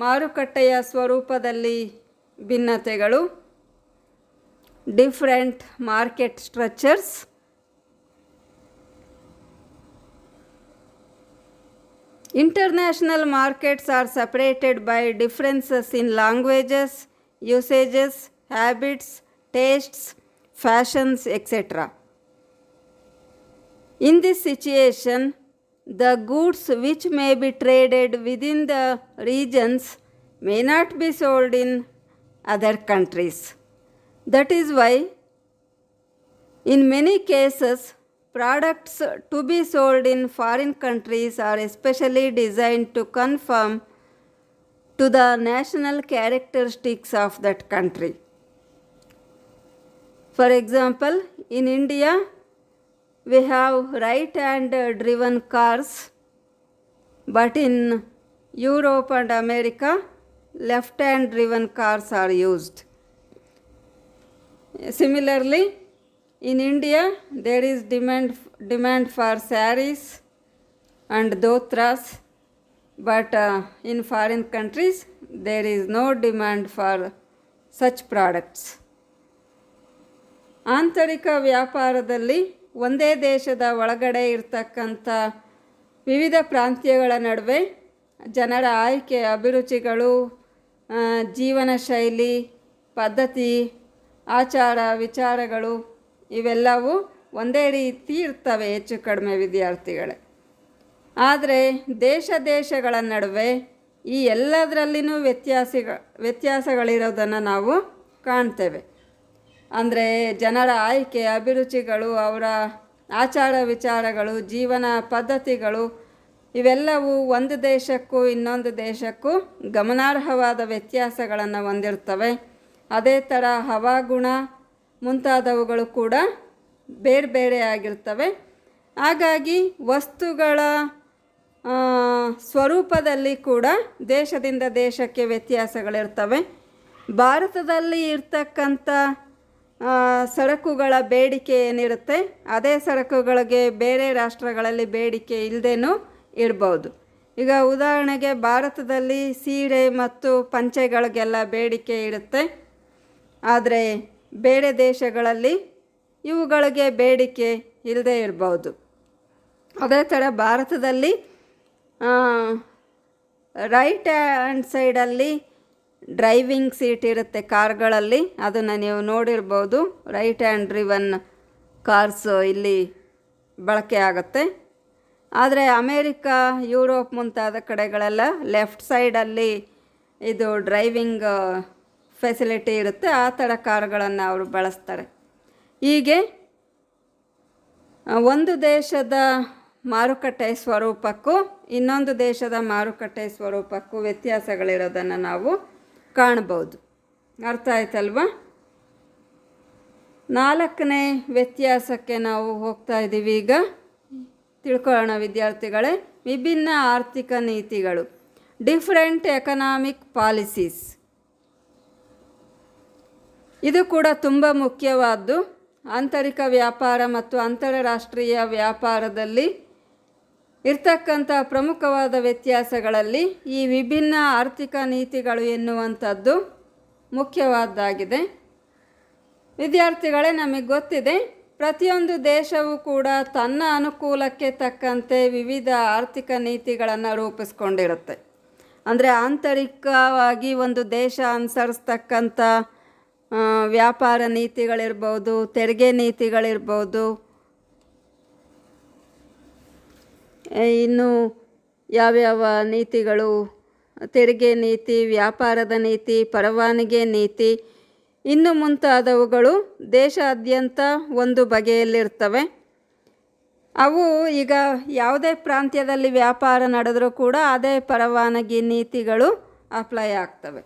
ಮಾರುಕಟ್ಟೆಯ ಸ್ವರೂಪದಲ್ಲಿ ಭಿನ್ನತೆಗಳು, different market structures. International markets are separated by differences in languages, usages, habits, tastes, fashions, etc. In this situation, the goods which may be traded within the regions may not be sold in other countries. That is why, in many cases, products to be sold in foreign countries are especially designed to conform to the national characteristics of that country. For example, in India, we have right-hand driven cars, but in Europe and America, left-hand driven cars are used. Similarly, in India, there is demand for saris and dhotras, but in foreign countries, there is no demand for such products. ಆಂತರಿಕ ವ್ಯಾಪಾರದಲ್ಲಿ ಒಂದೇ ದೇಶದ ಒಳಗಡೆ ಇರತಕ್ಕಂಥ ವಿವಿಧ ಪ್ರಾಂತ್ಯಗಳ ನಡುವೆ ಜನರ ಆಯ್ಕೆ, ಅಭಿರುಚಿಗಳು, ಜೀವನ ಶೈಲಿ, ಪದ್ಧತಿ, ಆಚಾರ ವಿಚಾರಗಳು ಇವೆಲ್ಲವೂ ಒಂದೇ ರೀತಿ ಇರ್ತವೆ ಹೆಚ್ಚು ಕಡಿಮೆ ವಿದ್ಯಾರ್ಥಿಗಳೇ. ಆದರೆ ದೇಶಗಳ ನಡುವೆ ಈ ಎಲ್ಲದರಲ್ಲಿನೂ ವ್ಯತ್ಯಾಸಗಳಿರೋದನ್ನು ನಾವು ಕಾಣ್ತೇವೆ. ಅಂದರೆ ಜನರ ಆಯ್ಕೆ, ಅಭಿರುಚಿಗಳು, ಅವರ ಆಚಾರ ವಿಚಾರಗಳು, ಜೀವನ ಪದ್ಧತಿಗಳು ಇವೆಲ್ಲವೂ ಒಂದು ದೇಶಕ್ಕೂ ಇನ್ನೊಂದು ದೇಶಕ್ಕೂ ಗಮನಾರ್ಹವಾದ ವ್ಯತ್ಯಾಸಗಳನ್ನು ಹೊಂದಿರ್ತವೆ. ಅದೇ ಥರ ಹವಾಗುಣ ಮುಂತಾದವುಗಳು ಕೂಡ ಬೇರೆ ಬೇರೆ ಆಗಿರ್ತವೆ. ಹಾಗಾಗಿ ವಸ್ತುಗಳ ಸ್ವರೂಪದಲ್ಲಿ ಕೂಡ ದೇಶದಿಂದ ದೇಶಕ್ಕೆ ವ್ಯತ್ಯಾಸಗಳಿರ್ತವೆ. ಭಾರತದಲ್ಲಿ ಇರ್ತಕ್ಕಂಥ ಸರಕುಗಳ ಬೇಡಿಕೆ ಏನಿರುತ್ತೆ ಅದೇ ಸರಕುಗಳಿಗೆ ಬೇರೆ ರಾಷ್ಟ್ರಗಳಲ್ಲಿ ಬೇಡಿಕೆ ಇಲ್ಲದೇನೂ ಇರ್ಬೋದು. ಈಗ ಉದಾಹರಣೆಗೆ ಭಾರತದಲ್ಲಿ ಸೀರೆ ಮತ್ತು ಪಂಚೆಗಳಿಗೆಲ್ಲ ಬೇಡಿಕೆ ಇರುತ್ತೆ, ಆದರೆ ಬೇರೆ ದೇಶಗಳಲ್ಲಿ ಇವುಗಳಿಗೆ ಬೇಡಿಕೆ ಇಲ್ಲದೇ ಇರ್ಬೋದು. ಅದೇ ಥರ ಭಾರತದಲ್ಲಿ ರೈಟ್ ಹ್ಯಾಂಡ್ ಸೈಡಲ್ಲಿ ಡ್ರೈವಿಂಗ್ ಸೀಟ್ ಇರುತ್ತೆ ಕಾರ್ಗಳಲ್ಲಿ, ಅದನ್ನು ನೀವು ನೋಡಿರ್ಬೋದು. ರೈಟ್ ಹ್ಯಾಂಡ್ ಡ್ರಿವನ್ ಕಾರ್ಸ್ ಇಲ್ಲಿ ಬಳಕೆ ಆಗುತ್ತೆ. ಆದರೆ ಅಮೇರಿಕಾ, ಯುರೋಪ್ ಮುಂತಾದ ಕಡೆಗಳೆಲ್ಲ ಲೆಫ್ಟ್ ಸೈಡಲ್ಲಿ ಇದು ಡ್ರೈವಿಂಗ್ ಫೆಸಿಲಿಟಿ ಇರುತ್ತೆ, ಆ ಥರ ಕಾರುಗಳನ್ನು ಅವರು ಬಳಸ್ತಾರೆ. ಹೀಗೆ ಒಂದು ದೇಶದ ಮಾರುಕಟ್ಟೆ ಸ್ವರೂಪಕ್ಕೂ ಇನ್ನೊಂದು ದೇಶದ ಮಾರುಕಟ್ಟೆ ಸ್ವರೂಪಕ್ಕೂ ವ್ಯತ್ಯಾಸಗಳಿರೋದನ್ನು ನಾವು ಕಾಣ್ಬೋದು. ಅರ್ಥ ಆಯ್ತಲ್ವ? 4ನೇ ವ್ಯತ್ಯಾಸಕ್ಕೆ ನಾವು ಹೋಗ್ತಾ ಇದ್ದೀವಿ. ಈಗ ತಿಳ್ಕೊಳ್ಳೋಣ ವಿದ್ಯಾರ್ಥಿಗಳೇ. ವಿಭಿನ್ನ ಆರ್ಥಿಕ ನೀತಿಗಳು, ಡಿಫ್ರೆಂಟ್ ಎಕನಾಮಿಕ್ ಪಾಲಿಸೀಸ್. ಇದು ಕೂಡ ತುಂಬ ಮುಖ್ಯವಾದ್ದು. ಆಂತರಿಕ ವ್ಯಾಪಾರ ಮತ್ತು ಅಂತಾರಾಷ್ಟ್ರೀಯ ವ್ಯಾಪಾರದಲ್ಲಿ ಇರ್ತಕ್ಕಂಥ ಪ್ರಮುಖವಾದ ವ್ಯತ್ಯಾಸಗಳಲ್ಲಿ ಈ ವಿಭಿನ್ನ ಆರ್ಥಿಕ ನೀತಿಗಳು ಎನ್ನುವಂಥದ್ದು ಮುಖ್ಯವಾದ್ದಾಗಿದೆ. ವಿದ್ಯಾರ್ಥಿಗಳೇ, ನಮಗೆ ಗೊತ್ತಿದೆ ಪ್ರತಿಯೊಂದು ದೇಶವೂ ಕೂಡ ತನ್ನ ಅನುಕೂಲಕ್ಕೆ ತಕ್ಕಂತೆ ವಿವಿಧ ಆರ್ಥಿಕ ನೀತಿಗಳನ್ನು ರೂಪಿಸ್ಕೊಂಡಿರುತ್ತೆ. ಅಂದರೆ ಆಂತರಿಕವಾಗಿ ಒಂದು ದೇಶ ಅನುಸರಿಸ್ತಕ್ಕಂಥ ವ್ಯಾಪಾರ ನೀತಿಗಳಿರ್ಬೋದು, ತೆರಿಗೆ ನೀತಿಗಳಿರ್ಬೋದು, ಇನ್ನು ಯಾವ್ಯಾವ ನೀತಿಗಳು, ತೆರಿಗೆ ನೀತಿ, ವ್ಯಾಪಾರದ ನೀತಿ, ಪರವಾನಗಿ ನೀತಿ, ಇನ್ನು ಮುಂತಾದವುಗಳು ದೇಶಾದ್ಯಂತ ಒಂದು ಬಗೆಯಲ್ಲಿರ್ತವೆ. ಅವು ಈಗ ಯಾವುದೇ ಪ್ರಾಂತ್ಯದಲ್ಲಿ ವ್ಯಾಪಾರ ನಡೆದರೂ ಕೂಡ ಅದೇ ಪರವಾನಗಿ ನೀತಿಗಳು ಅಪ್ಲೈ ಆಗ್ತವೆ.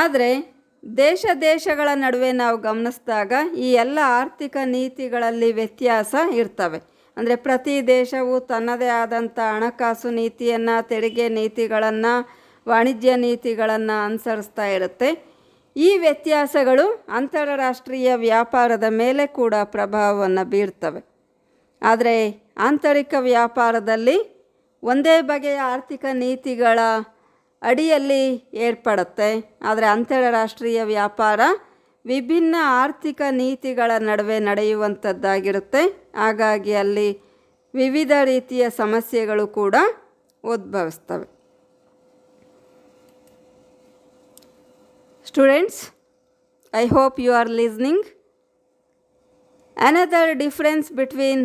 ಆದರೆ ದೇಶಗಳ ನಡುವೆ ನಾವು ಗಮನಿಸಿದಾಗ ಈ ಎಲ್ಲ ಆರ್ಥಿಕ ನೀತಿಗಳಲ್ಲಿ ವ್ಯತ್ಯಾಸ ಇರ್ತವೆ. ಅಂದರೆ ಪ್ರತಿ ದೇಶವು ತನ್ನದೇ ಆದಂಥ ಹಣಕಾಸು ನೀತಿಯನ್ನು, ತೆರಿಗೆ ನೀತಿಗಳನ್ನು, ವಾಣಿಜ್ಯ ನೀತಿಗಳನ್ನು ಅನುಸರಿಸ್ತಾ ಇರುತ್ತೆ. ಈ ವ್ಯತ್ಯಾಸಗಳು ಅಂತಾರಾಷ್ಟ್ರೀಯ ವ್ಯಾಪಾರದ ಮೇಲೆ ಕೂಡ ಪ್ರಭಾವವನ್ನು ಬೀರ್ತವೆ. ಆದರೆ ಆಂತರಿಕ ವ್ಯಾಪಾರದಲ್ಲಿ ಒಂದೇ ಬಗೆಯ ಆರ್ಥಿಕ ನೀತಿಗಳ ಅಡಿಯಲ್ಲಿ ಏರ್ಪಡುತ್ತೆ. ಆದರೆ ಅಂತಾರಾಷ್ಟ್ರೀಯ ವ್ಯಾಪಾರ ವಿಭಿನ್ನ ಆರ್ಥಿಕ ನೀತಿಗಳ ನಡುವೆ ನಡೆಯುವಂಥದ್ದಾಗಿರುತ್ತೆ. ಹಾಗಾಗಿ ಅಲ್ಲಿ ವಿವಿಧ ರೀತಿಯ ಸಮಸ್ಯೆಗಳು ಕೂಡ ಉದ್ಭವಿಸ್ತವೆ. Students, I hope you are listening. Another difference between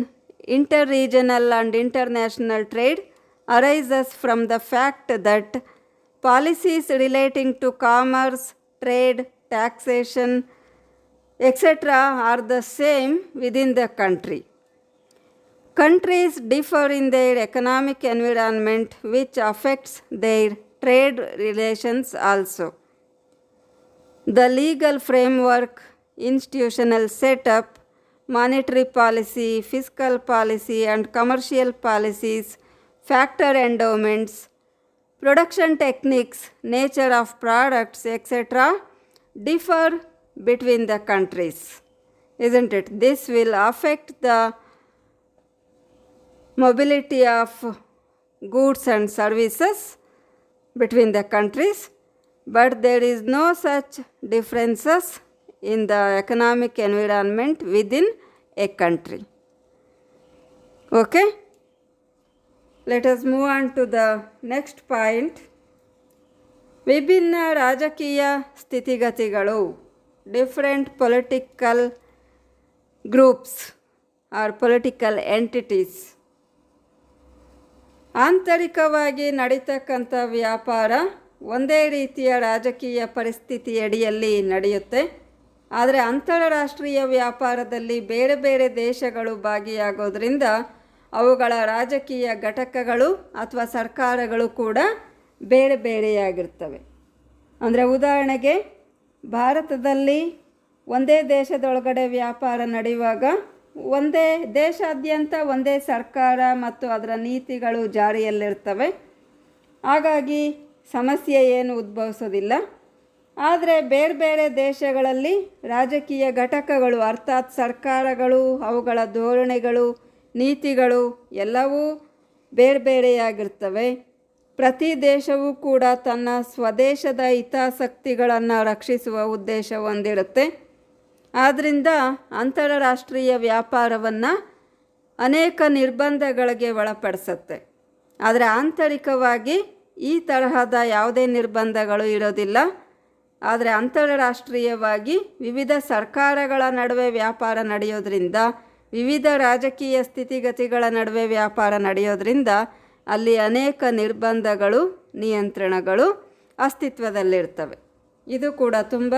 interregional and international trade arises from the fact that policies relating to commerce, trade, taxation, etc. are the same within the country. Countries differ in their economic environment, which affects their trade relations also. The legal framework, institutional setup, monetary policy, fiscal policy, and commercial policies, factor endowments, production techniques, nature of products, etc. differ between the countries, isn't it? This will affect the mobility of goods and services between the countries, but there is no such differences in the economic environment within a country. Okay? Let us move on to the next point. ವಿಭಿನ್ನ ರಾಜಕೀಯ ಸ್ಥಿತಿಗತಿಗಳು, different political groups or political entities. ಆಂತರಿಕವಾಗಿ ನಡೀತಕ್ಕಂಥ ವ್ಯಾಪಾರ ಒಂದೇ ರೀತಿಯ ರಾಜಕೀಯ ಪರಿಸ್ಥಿತಿಯಡಿಯಲ್ಲಿ ನಡೆಯುತ್ತೆ. ಆದರೆ ಅಂತಾರಾಷ್ಟ್ರೀಯ ವ್ಯಾಪಾರದಲ್ಲಿ ಬೇರೆ ಬೇರೆ ದೇಶಗಳು ಭಾಗಿಯಾಗೋದ್ರಿಂದ ಅವುಗಳ ರಾಜಕೀಯ ಘಟಕಗಳು ಅಥವಾ ಸರ್ಕಾರಗಳು ಕೂಡ ಬೇರೆ ಬೇರೆಯಾಗಿರ್ತವೆ. ಅಂದರೆ ಉದಾಹರಣೆಗೆ ಭಾರತದಲ್ಲಿ ಒಂದೇ ದೇಶದೊಳಗಡೆ ವ್ಯಾಪಾರ ನಡೆಯುವಾಗ ಒಂದೇ ದೇಶಾದ್ಯಂತ ಒಂದೇ ಸರ್ಕಾರ ಮತ್ತು ಅದರ ನೀತಿಗಳು ಜಾರಿಯಲ್ಲಿರ್ತವೆ. ಹಾಗಾಗಿ ಸಮಸ್ಯೆ ಏನು ಉದ್ಭವಿಸೋದಿಲ್ಲ. ಆದರೆ ಬೇರೆ ಬೇರೆ ದೇಶಗಳಲ್ಲಿ ರಾಜಕೀಯ ಘಟಕಗಳು ಅರ್ಥಾತ್ ಸರ್ಕಾರಗಳು, ಅವುಗಳ ಧೋರಣೆಗಳು, ನೀತಿಗಳು ಎಲ್ಲವೂ ಬೇರೆ ಬೇರೆಯಾಗಿರ್ತವೆ. ಪ್ರತಿ ದೇಶವೂ ಕೂಡ ತನ್ನ ಸ್ವದೇಶದ ಹಿತಾಸಕ್ತಿಗಳನ್ನು ರಕ್ಷಿಸುವ ಉದ್ದೇಶ ಹೊಂದಿರುತ್ತೆ. ಆದ್ದರಿಂದ ಅಂತಾರಾಷ್ಟ್ರೀಯ ವ್ಯಾಪಾರವನ್ನು ಅನೇಕ ನಿರ್ಬಂಧಗಳಿಗೆ ಒಳಪಡಿಸುತ್ತೆ. ಆದರೆ ಆಂತರಿಕವಾಗಿ ಈ ತರಹದ ಯಾವುದೇ ನಿರ್ಬಂಧಗಳು ಇರೋದಿಲ್ಲ. ಆದರೆ ಅಂತಾರಾಷ್ಟ್ರೀಯವಾಗಿ ವಿವಿಧ ಸರ್ಕಾರಗಳ ನಡುವೆ ವ್ಯಾಪಾರ ನಡೆಯೋದ್ರಿಂದ, ವಿವಿಧ ರಾಜಕೀಯ ಸ್ಥಿತಿಗತಿಗಳ ನಡುವೆ ವ್ಯಾಪಾರ ನಡೆಯೋದ್ರಿಂದ ಅಲ್ಲಿ ಅನೇಕ ನಿರ್ಬಂಧಗಳು, ನಿಯಂತ್ರಣಗಳು ಅಸ್ತಿತ್ವದಲ್ಲಿರ್ತವೆ. ಇದು ಕೂಡ ತುಂಬ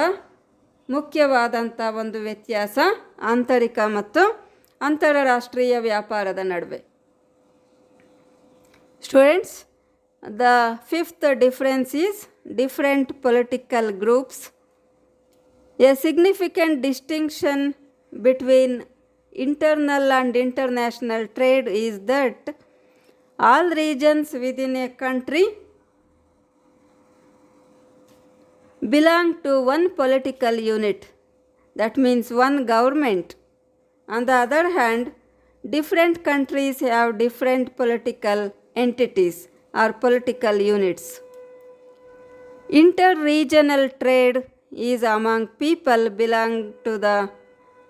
ಮುಖ್ಯವಾದಂಥ ಒಂದು ವ್ಯತ್ಯಾಸ ಆಂತರಿಕ ಮತ್ತು ಅಂತಾರಾಷ್ಟ್ರೀಯ ವ್ಯಾಪಾರದ ನಡುವೆ. Students, the fifth difference is different political groups. A significant distinction between internal and international trade is that all regions within a country belong to one political unit, that means one government. On the other hand, different countries have different political entities or political units. Inter-regional trade is among people belong to the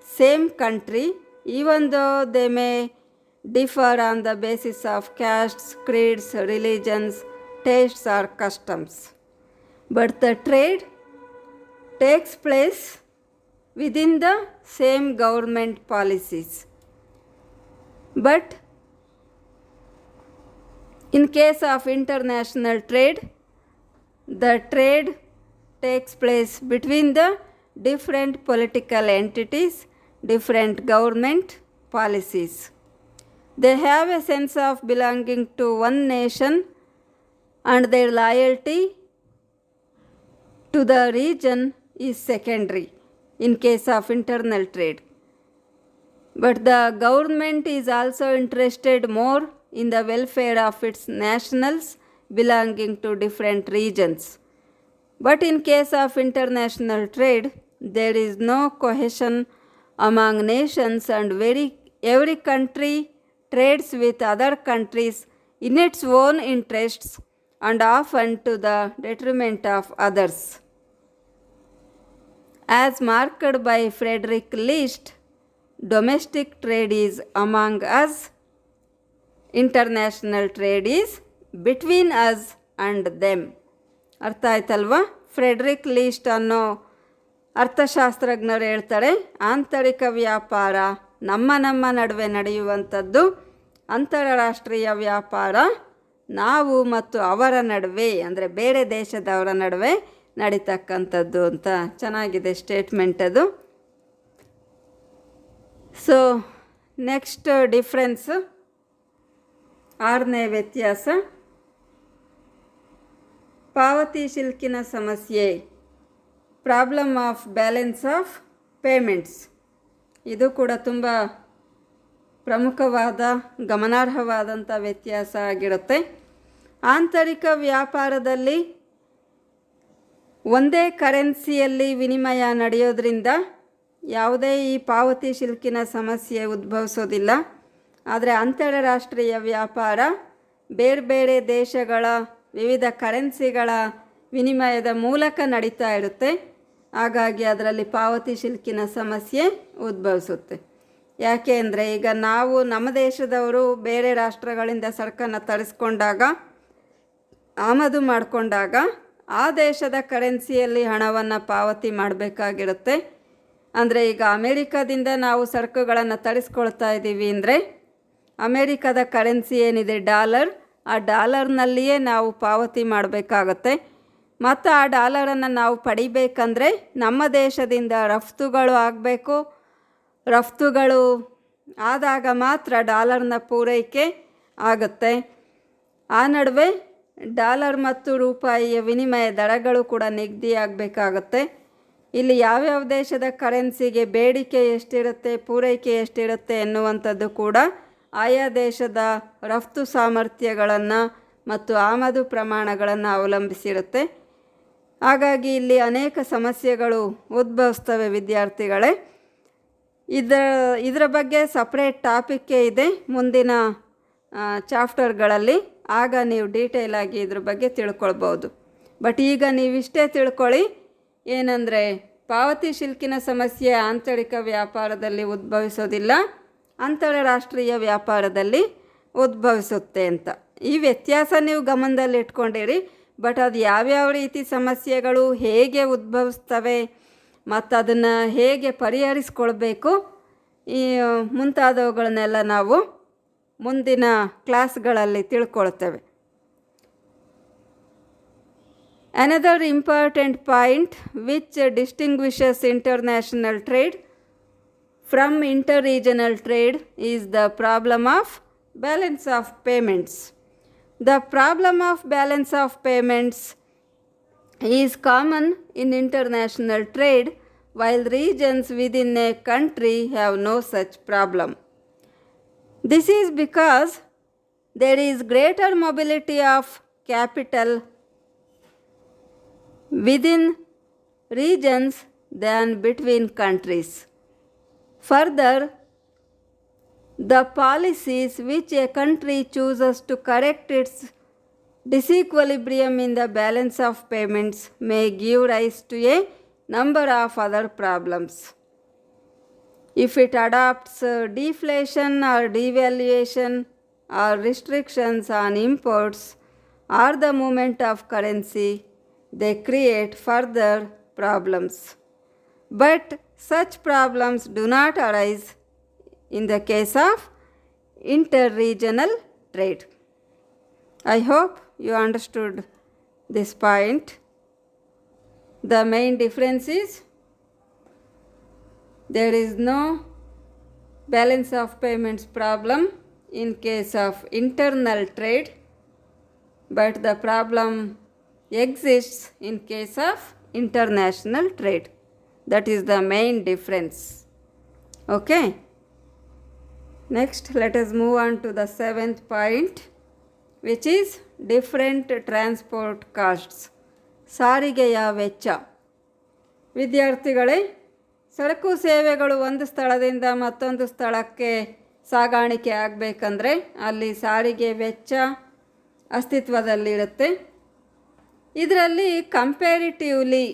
same country, even though they may differ on the basis of castes, creeds, religions, tastes or customs. But the trade takes place within the same government policies. But in case of international trade, the trade takes place between the different political entities, different government policies. They have a sense of belonging to one nation and their loyalty to the region is secondary in case of internal trade. But the government is also interested more in the welfare of its nationals belonging to different regions. But in case of international trade, there is no cohesion among nations and every country trades with other countries in its own interests and often to the detriment of others. As marked by Frederick List, domestic trade is among us, international trade is between us and them. ಅರ್ಥ ಆಯ್ತಲ್ವಾ? ಫ್ರೆಡ್ರಿಕ್ ಲೀಸ್ಟ್ ಅನ್ನೋ ಅರ್ಥಶಾಸ್ತ್ರಜ್ಞರು ಹೇಳ್ತಾರೆ, ಆಂತರಿಕ ವ್ಯಾಪಾರ ನಮ್ಮ ನಡುವೆ ನಡೆಯುವಂಥದ್ದು, ಅಂತಾರಾಷ್ಟ್ರೀಯ ವ್ಯಾಪಾರ ನಾವು ಮತ್ತು ಅವರ ನಡುವೆ ಅಂದರೆ ಬೇರೆ ದೇಶದವರ ನಡುವೆ ನಡೀತಕ್ಕಂಥದ್ದು ಅಂತ. ಚೆನ್ನಾಗಿದೆ ಸ್ಟೇಟ್ಮೆಂಟ್ ಅದು. ಸೊ ನೆಕ್ಸ್ಟ್ ಡಿಫ್ರೆನ್ಸ್, ಆರನೇ ವ್ಯತ್ಯಾಸ, ಪಾವತಿ ಶಿಲ್ಕಿನ ಸಮಸ್ಯೆ, problem of balance of payments. ಇದು ಕೂಡ ತುಂಬ ಪ್ರಮುಖವಾದ ಗಮನಾರ್ಹವಾದಂಥ ವ್ಯತ್ಯಾಸ ಆಗಿರುತ್ತೆ. ಆಂತರಿಕ ವ್ಯಾಪಾರದಲ್ಲಿ ಒಂದೇ ಕರೆನ್ಸಿಯಲ್ಲಿ ವಿನಿಮಯ ನಡೆಯೋದ್ರಿಂದ ಯಾವುದೇ ಈ ಪಾವತಿ ಶಿಲ್ಕಿನ ಸಮಸ್ಯೆ ಉದ್ಭವಿಸೋದಿಲ್ಲ. ಆದರೆ ಅಂತಾರಾಷ್ಟ್ರೀಯ ವ್ಯಾಪಾರ ಬೇರೆ ಬೇರೆ ದೇಶಗಳ ವಿವಿಧ ಕರೆನ್ಸಿಗಳ ವಿನಿಮಯದ ಮೂಲಕ ನಡೀತಾ ಇರುತ್ತೆ. ಹಾಗಾಗಿ ಅದರಲ್ಲಿ ಪಾವತಿ ಶಿಲ್ಕಿನ ಸಮಸ್ಯೆ ಉದ್ಭವಿಸುತ್ತೆ. ಯಾಕೆ ಅಂದರೆ ಈಗ ನಾವು ನಮ್ಮ ದೇಶದವರು ಬೇರೆ ರಾಷ್ಟ್ರಗಳಿಂದ ಸರಕನ್ನು ತರಿಸ್ಕೊಂಡಾಗ, ಆಮದು ಮಾಡಿಕೊಂಡಾಗ ಆ ದೇಶದ ಕರೆನ್ಸಿಯಲ್ಲಿ ಹಣವನ್ನು ಪಾವತಿ ಮಾಡಬೇಕಾಗಿರುತ್ತೆ. ಅಂದರೆ ಈಗ ಅಮೇರಿಕಾದಿಂದ ನಾವು ಸರಕುಗಳನ್ನು ತರಿಸ್ಕೊಳ್ತಾ ಇದ್ದೀವಿ ಅಂದರೆ ಅಮೇರಿಕದ ಕರೆನ್ಸಿ ಏನಿದೆ ಡಾಲರ್, ಆ ಡಾಲರ್ನಲ್ಲಿಯೇ ನಾವು ಪಾವತಿ ಮಾಡಬೇಕಾಗತ್ತೆ. ಮತ್ತು ಆ ಡಾಲರನ್ನು ನಾವು ಪಡಿಬೇಕಂದ್ರೆ ನಮ್ಮ ದೇಶದಿಂದ ರಫ್ತುಗಳು ಆಗಬೇಕು. ರಫ್ತುಗಳು ಆದಾಗ ಮಾತ್ರ ಡಾಲರ್ನ ಪೂರೈಕೆ ಆಗುತ್ತೆ. ಆ ನಡುವೆ ಡಾಲರ್ ಮತ್ತು ರೂಪಾಯಿಯ ವಿನಿಮಯ ದರಗಳು ಕೂಡ ನಿಗದಿಯಾಗಬೇಕಾಗತ್ತೆ. ಇಲ್ಲಿ ಯಾವ್ಯಾವ ದೇಶದ ಕರೆನ್ಸಿಗೆ ಬೇಡಿಕೆ ಎಷ್ಟಿರುತ್ತೆ, ಪೂರೈಕೆ ಎಷ್ಟಿರುತ್ತೆ ಎನ್ನುವಂಥದ್ದು ಕೂಡ ಆಯಾ ದೇಶದ ರಫ್ತು ಸಾಮರ್ಥ್ಯಗಳನ್ನು ಮತ್ತು ಆಮದು ಪ್ರಮಾಣಗಳನ್ನು ಅವಲಂಬಿಸಿರುತ್ತೆ. ಹಾಗಾಗಿ ಇಲ್ಲಿ ಅನೇಕ ಸಮಸ್ಯೆಗಳು ಉದ್ಭವಿಸ್ತವೆ ವಿದ್ಯಾರ್ಥಿಗಳೇ. ಇದರ ಬಗ್ಗೆ ಸಪ್ರೇಟ್ ಟಾಪಿಕ್ಕೇ ಇದೆ ಮುಂದಿನ ಚಾಪ್ಟರ್ಗಳಲ್ಲಿ. ಆಗ ನೀವು ಡೀಟೇಲಾಗಿ ಇದ್ರ ಬಗ್ಗೆ ತಿಳ್ಕೊಳ್ಬೋದು. ಬಟ್ ಈಗ ನೀವಿಷ್ಟೇ ತಿಳ್ಕೊಳ್ಳಿ, ಏನಂದರೆ ಪಾವತಿ ಶಿಲ್ಕಿನ ಸಮಸ್ಯೆ ಆಂತರಿಕ ವ್ಯಾಪಾರದಲ್ಲಿ ಉದ್ಭವಿಸೋದಿಲ್ಲ, ಅಂತಾರಾಷ್ಟ್ರೀಯ ವ್ಯಾಪಾರದಲ್ಲಿ ಉದ್ಭವಿಸುತ್ತೆ ಅಂತ. ಈ ವ್ಯತ್ಯಾಸ ನೀವು ಗಮನದಲ್ಲಿ ಇಟ್ಕೊಂಡಿರಿ. ಬಟ್ ಅದು ಯಾವ್ಯಾವ ರೀತಿ ಸಮಸ್ಯೆಗಳು ಹೇಗೆ ಉದ್ಭವಿಸ್ತವೆ ಮತ್ತು ಅದನ್ನು ಹೇಗೆ ಪರಿಹರಿಸ್ಕೊಳ್ಬೇಕು, ಈ ಮುಂತಾದವುಗಳನ್ನೆಲ್ಲ ನಾವು ಮುಂದಿನ ಕ್ಲಾಸ್ಗಳಲ್ಲಿ ತಿಳ್ಕೊಳ್ತೇವೆ. Another important point which distinguishes international trade from interregional trade is the problem of balance of payments. The problem of balance of payments is common in international trade, while regions within a country have no such problem. This is because there is greater mobility of capital within regions than between countries. Further, the policies which a country chooses to correct its disequilibrium in the balance of payments may give rise to a number of other problems. If it adopts deflation or devaluation or restrictions on imports or the movement of currency, they create further problems. But such problems do not arise in the case of interregional trade. I hope you understood this point. The main difference is there is no balance of payments problem in case of internal trade, but the problem exists in case of international trade. That is the main difference. Okay. Next, let us move on to the 7th point, which is different transport costs. ಸಾರಿಗೆಯ ವೆಚ್ಚ. ವಿದ್ಯಾರ್ಥಿಗಳೇ, ಸರಕು ಸೇವೆಗಳು ಒಂದು ಸ್ಥಳದಿಂದ ಮತ್ತೊಂದು ಸ್ಥಳಕ್ಕೆ ಸಾಗಾಣಿಕೆ ಆಗಬೇಕಂದ್ರೆ ಅಲ್ಲಿ ಸಾರಿಗೆ ವೆಚ್ಚ ಅಸ್ತಿತ್ವದಲ್ಲಿರುತ್ತೆ. ಇದರಲ್ಲಿ ಕಂಪ್ಯಾರಿಟಿವ್ಲಿ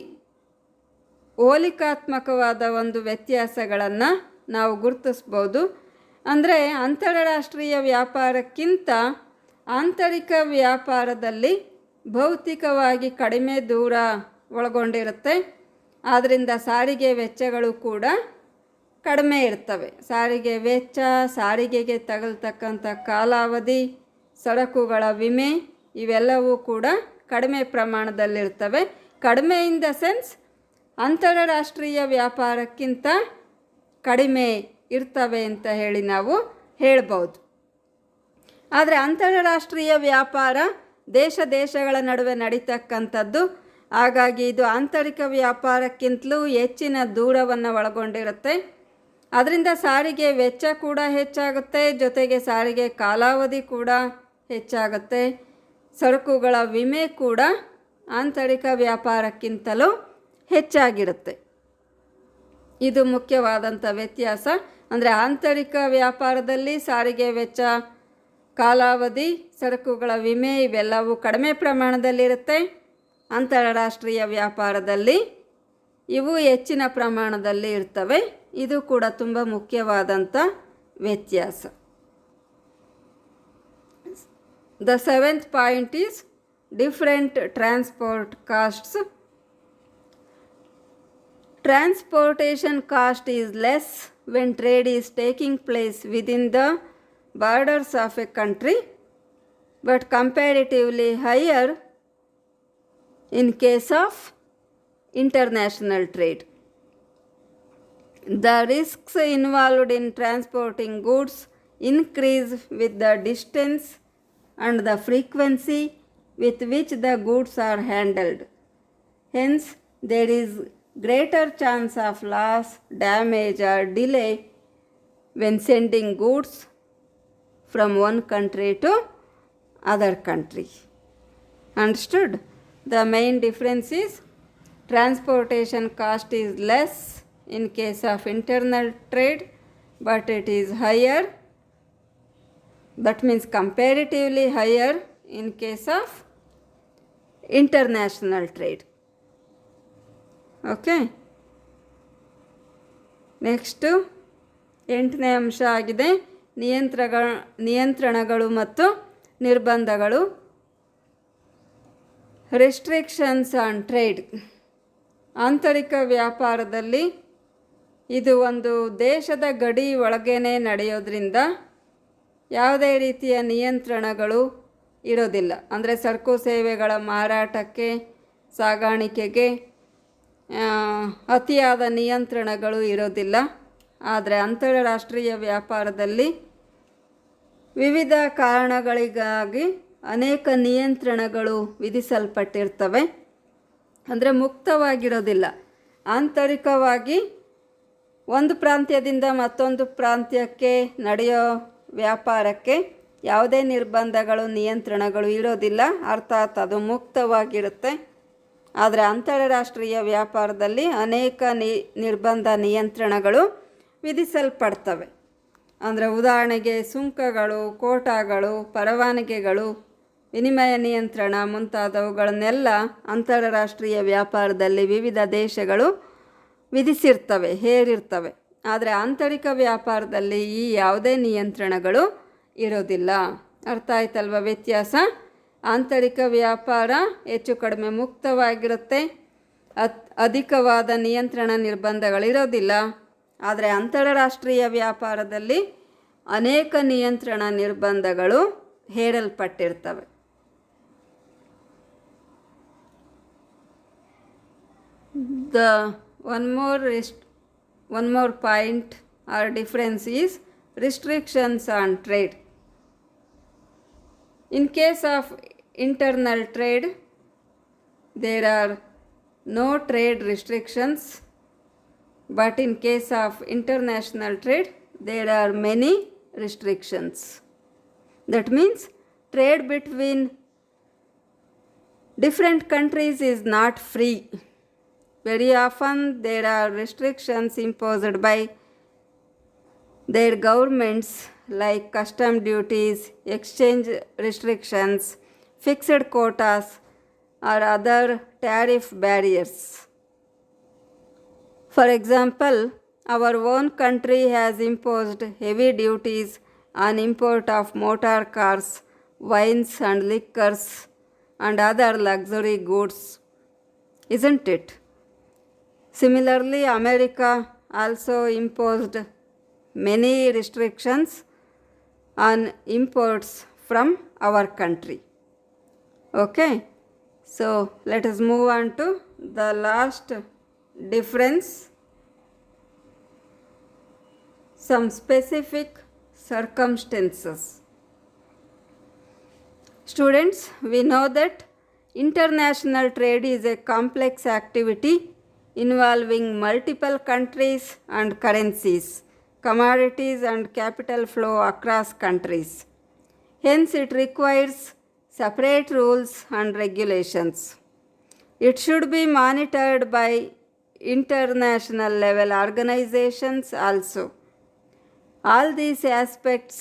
ಹೋಲಿಕಾತ್ಮಕವಾದ ಒಂದು ವ್ಯತ್ಯಾಸಗಳನ್ನು ನಾವು ಗುರುತಿಸ್ಬೋದು. ಅಂದರೆ ಅಂತಾರಾಷ್ಟ್ರೀಯ ವ್ಯಾಪಾರಕ್ಕಿಂತ ಆಂತರಿಕ ವ್ಯಾಪಾರದಲ್ಲಿ ಭೌತಿಕವಾಗಿ ಕಡಿಮೆ ದೂರ ಒಳಗೊಂಡಿರುತ್ತೆ. ಆದ್ದರಿಂದ ಸಾರಿಗೆ ವೆಚ್ಚಗಳು ಕೂಡ ಕಡಿಮೆ ಇರ್ತವೆ. ಸಾರಿಗೆ ವೆಚ್ಚ, ಸಾರಿಗೆಗೆ ತಗಲ್ತಕ್ಕಂಥ ಕಾಲಾವಧಿ, ಸರಕುಗಳ ವಿಮೆ ಇವೆಲ್ಲವೂ ಕೂಡ ಕಡಿಮೆ ಪ್ರಮಾಣದಲ್ಲಿರ್ತವೆ. ಕಡಿಮೆ ಇನ್ ದ ಸೆನ್ಸ್ ಅಂತಾರಾಷ್ಟ್ರೀಯ ವ್ಯಾಪಾರಕ್ಕಿಂತ ಕಡಿಮೆ ಇರ್ತವೆ ಅಂತ ಹೇಳಿ ನಾವು ಹೇಳ್ಬೋದು. ಆದರೆ ಅಂತಾರಾಷ್ಟ್ರೀಯ ವ್ಯಾಪಾರ ದೇಶಗಳ ನಡುವೆ ನಡೀತಕ್ಕಂಥದ್ದು. ಹಾಗಾಗಿ ಇದು ಆಂತರಿಕ ವ್ಯಾಪಾರಕ್ಕಿಂತಲೂ ಹೆಚ್ಚಿನ ದೂರವನ್ನು ಒಳಗೊಂಡಿರುತ್ತೆ. ಅದರಿಂದ ಸಾರಿಗೆ ವೆಚ್ಚ ಕೂಡ ಹೆಚ್ಚಾಗುತ್ತೆ, ಜೊತೆಗೆ ಸಾರಿಗೆ ಕಾಲಾವಧಿ ಕೂಡ ಹೆಚ್ಚಾಗುತ್ತೆ. ಸರಕುಗಳ ವಿಮೆ ಕೂಡ ಆಂತರಿಕ ವ್ಯಾಪಾರಕ್ಕಿಂತಲೂ ಹೆಚ್ಚಾಗಿರುತ್ತೆ. ಇದು ಮುಖ್ಯವಾದಂಥ ವ್ಯತ್ಯಾಸ. ಅಂದರೆ ಆಂತರಿಕ ವ್ಯಾಪಾರದಲ್ಲಿ ಸಾರಿಗೆ ವೆಚ್ಚ, ಕಾಲಾವಧಿ, ಸರಕುಗಳ ವಿಮೆ ಇವೆಲ್ಲವೂ ಕಡಿಮೆ ಪ್ರಮಾಣದಲ್ಲಿರುತ್ತೆ. ಅಂತಾರಾಷ್ಟ್ರೀಯ ವ್ಯಾಪಾರದಲ್ಲಿ ಇವು ಹೆಚ್ಚಿನ ಪ್ರಮಾಣದಲ್ಲಿ ಇರ್ತವೆ. ಇದು ಕೂಡ ತುಂಬ ಮುಖ್ಯವಾದಂಥ ವ್ಯತ್ಯಾಸ. The 7th point is different transport costs. Transportation cost is less when trade is taking place within the borders of a country, but comparatively higher in case of international trade. The risks involved in transporting goods increase with the distance and the frequency with which the goods are handled. Hence, there is greater chance of loss, damage, or delay when sending goods from one country to other country. Understood? The main difference is transportation cost is less in case of internal trade, but it is higher. That means comparatively higher in case of international trade. Okay. Next 8ನೇ ಅಂಶ ಆಗಿದೆ ನಿಯಂತ್ರಣಗಳು ಮತ್ತು ನಿರ್ಬಂಧಗಳು. Restrictions on trade. ಆಂತರಿಕ ವ್ಯಾಪಾರದಲ್ಲಿ ಇದು ಒಂದು ದೇಶದ ಗಡಿ ಒಳಗೇನೆ ನಡೆಯೋದ್ರಿಂದ ಯಾವುದೇ ರೀತಿಯ ನಿಯಂತ್ರಣಗಳು ಇರೋದಿಲ್ಲ. ಅಂದರೆ ಸರಕು ಸೇವೆಗಳ ಮಾರಾಟಕ್ಕೆ, ಸಾಗಾಣಿಕೆಗೆ ಅತಿಯಾದ ನಿಯಂತ್ರಣಗಳು ಇರೋದಿಲ್ಲ. ಆದರೆ ಅಂತಾರಾಷ್ಟ್ರೀಯ ವ್ಯಾಪಾರದಲ್ಲಿ ವಿವಿಧ ಕಾರಣಗಳಿಗಾಗಿ ಅನೇಕ ನಿಯಂತ್ರಣಗಳು ವಿಧಿಸಲ್ಪಟ್ಟಿರ್ತವೆ. ಅಂದರೆ ಮುಕ್ತವಾಗಿರೋದಿಲ್ಲ. ಆಂತರಿಕವಾಗಿ ಒಂದು ಪ್ರಾಂತ್ಯದಿಂದ ಮತ್ತೊಂದು ಪ್ರಾಂತ್ಯಕ್ಕೆ ನಡೆಯೋ ವ್ಯಾಪಾರಕ್ಕೆ ಯಾವುದೇ ನಿರ್ಬಂಧಗಳು, ನಿಯಂತ್ರಣಗಳು ಇರೋದಿಲ್ಲ. ಅರ್ಥಾತ್ ಅದು ಮುಕ್ತವಾಗಿರುತ್ತೆ. ಆದರೆ ಅಂತಾರಾಷ್ಟ್ರೀಯ ವ್ಯಾಪಾರದಲ್ಲಿ ಅನೇಕ ನಿರ್ಬಂಧ, ನಿಯಂತ್ರಣಗಳು ವಿಧಿಸಲ್ಪಡ್ತವೆ. ಅಂದರೆ ಉದಾಹರಣೆಗೆ ಸುಂಕಗಳು, ಕೋಟಾಗಳು, ಪರವಾನಗಿಗಳು, ವಿನಿಮಯ ನಿಯಂತ್ರಣ ಮುಂತಾದವುಗಳನ್ನೆಲ್ಲ ಅಂತಾರಾಷ್ಟ್ರೀಯ ವ್ಯಾಪಾರದಲ್ಲಿ ವಿವಿಧ ದೇಶಗಳು ವಿಧಿಸಿರ್ತವೆ, ಹೇರಿರ್ತವೆ. ಆದರೆ ಆಂತರಿಕ ವ್ಯಾಪಾರದಲ್ಲಿ ಈ ಯಾವುದೇ ನಿಯಂತ್ರಣಗಳು ಇರೋದಿಲ್ಲ. ಅರ್ಥ ಆಯ್ತಲ್ವ ವ್ಯತ್ಯಾಸ? ಆಂತರಿಕ ವ್ಯಾಪಾರ ಹೆಚ್ಚು ಕಡಿಮೆ ಮುಕ್ತವಾಗಿರುತ್ತೆ, ಅಧಿಕವಾದ ನಿಯಂತ್ರಣ ನಿರ್ಬಂಧಗಳಿರೋದಿಲ್ಲ. ಆದರೆ ಅಂತಾರಾಷ್ಟ್ರೀಯ ವ್ಯಾಪಾರದಲ್ಲಿ ಅನೇಕ ನಿಯಂತ್ರಣ ನಿರ್ಬಂಧಗಳು ಹೇರಲ್ಪಟ್ಟಿರ್ತವೆ. One more point or difference is restrictions on trade. In case of internal trade, there are no trade restrictions, but in case of international trade, there are many restrictions. That means trade between different countries is not free. Very often there are restrictions imposed by their governments like custom duties, exchange restrictions, fixed quotas, or other tariff barriers. For example, our own country has imposed heavy duties on import of motor cars, wines and liquors, and other luxury goods, isn't it? Similarly, America also imposed many restrictions on imports from our country. Okay, so let us move on to the last difference, some specific circumstances. Students, we know that international trade is a complex activity involving multiple countries and currencies, commodities and capital flow across countries. Hence, it requires separate rules and regulations. It should be monitored by international level organizations also. All these aspects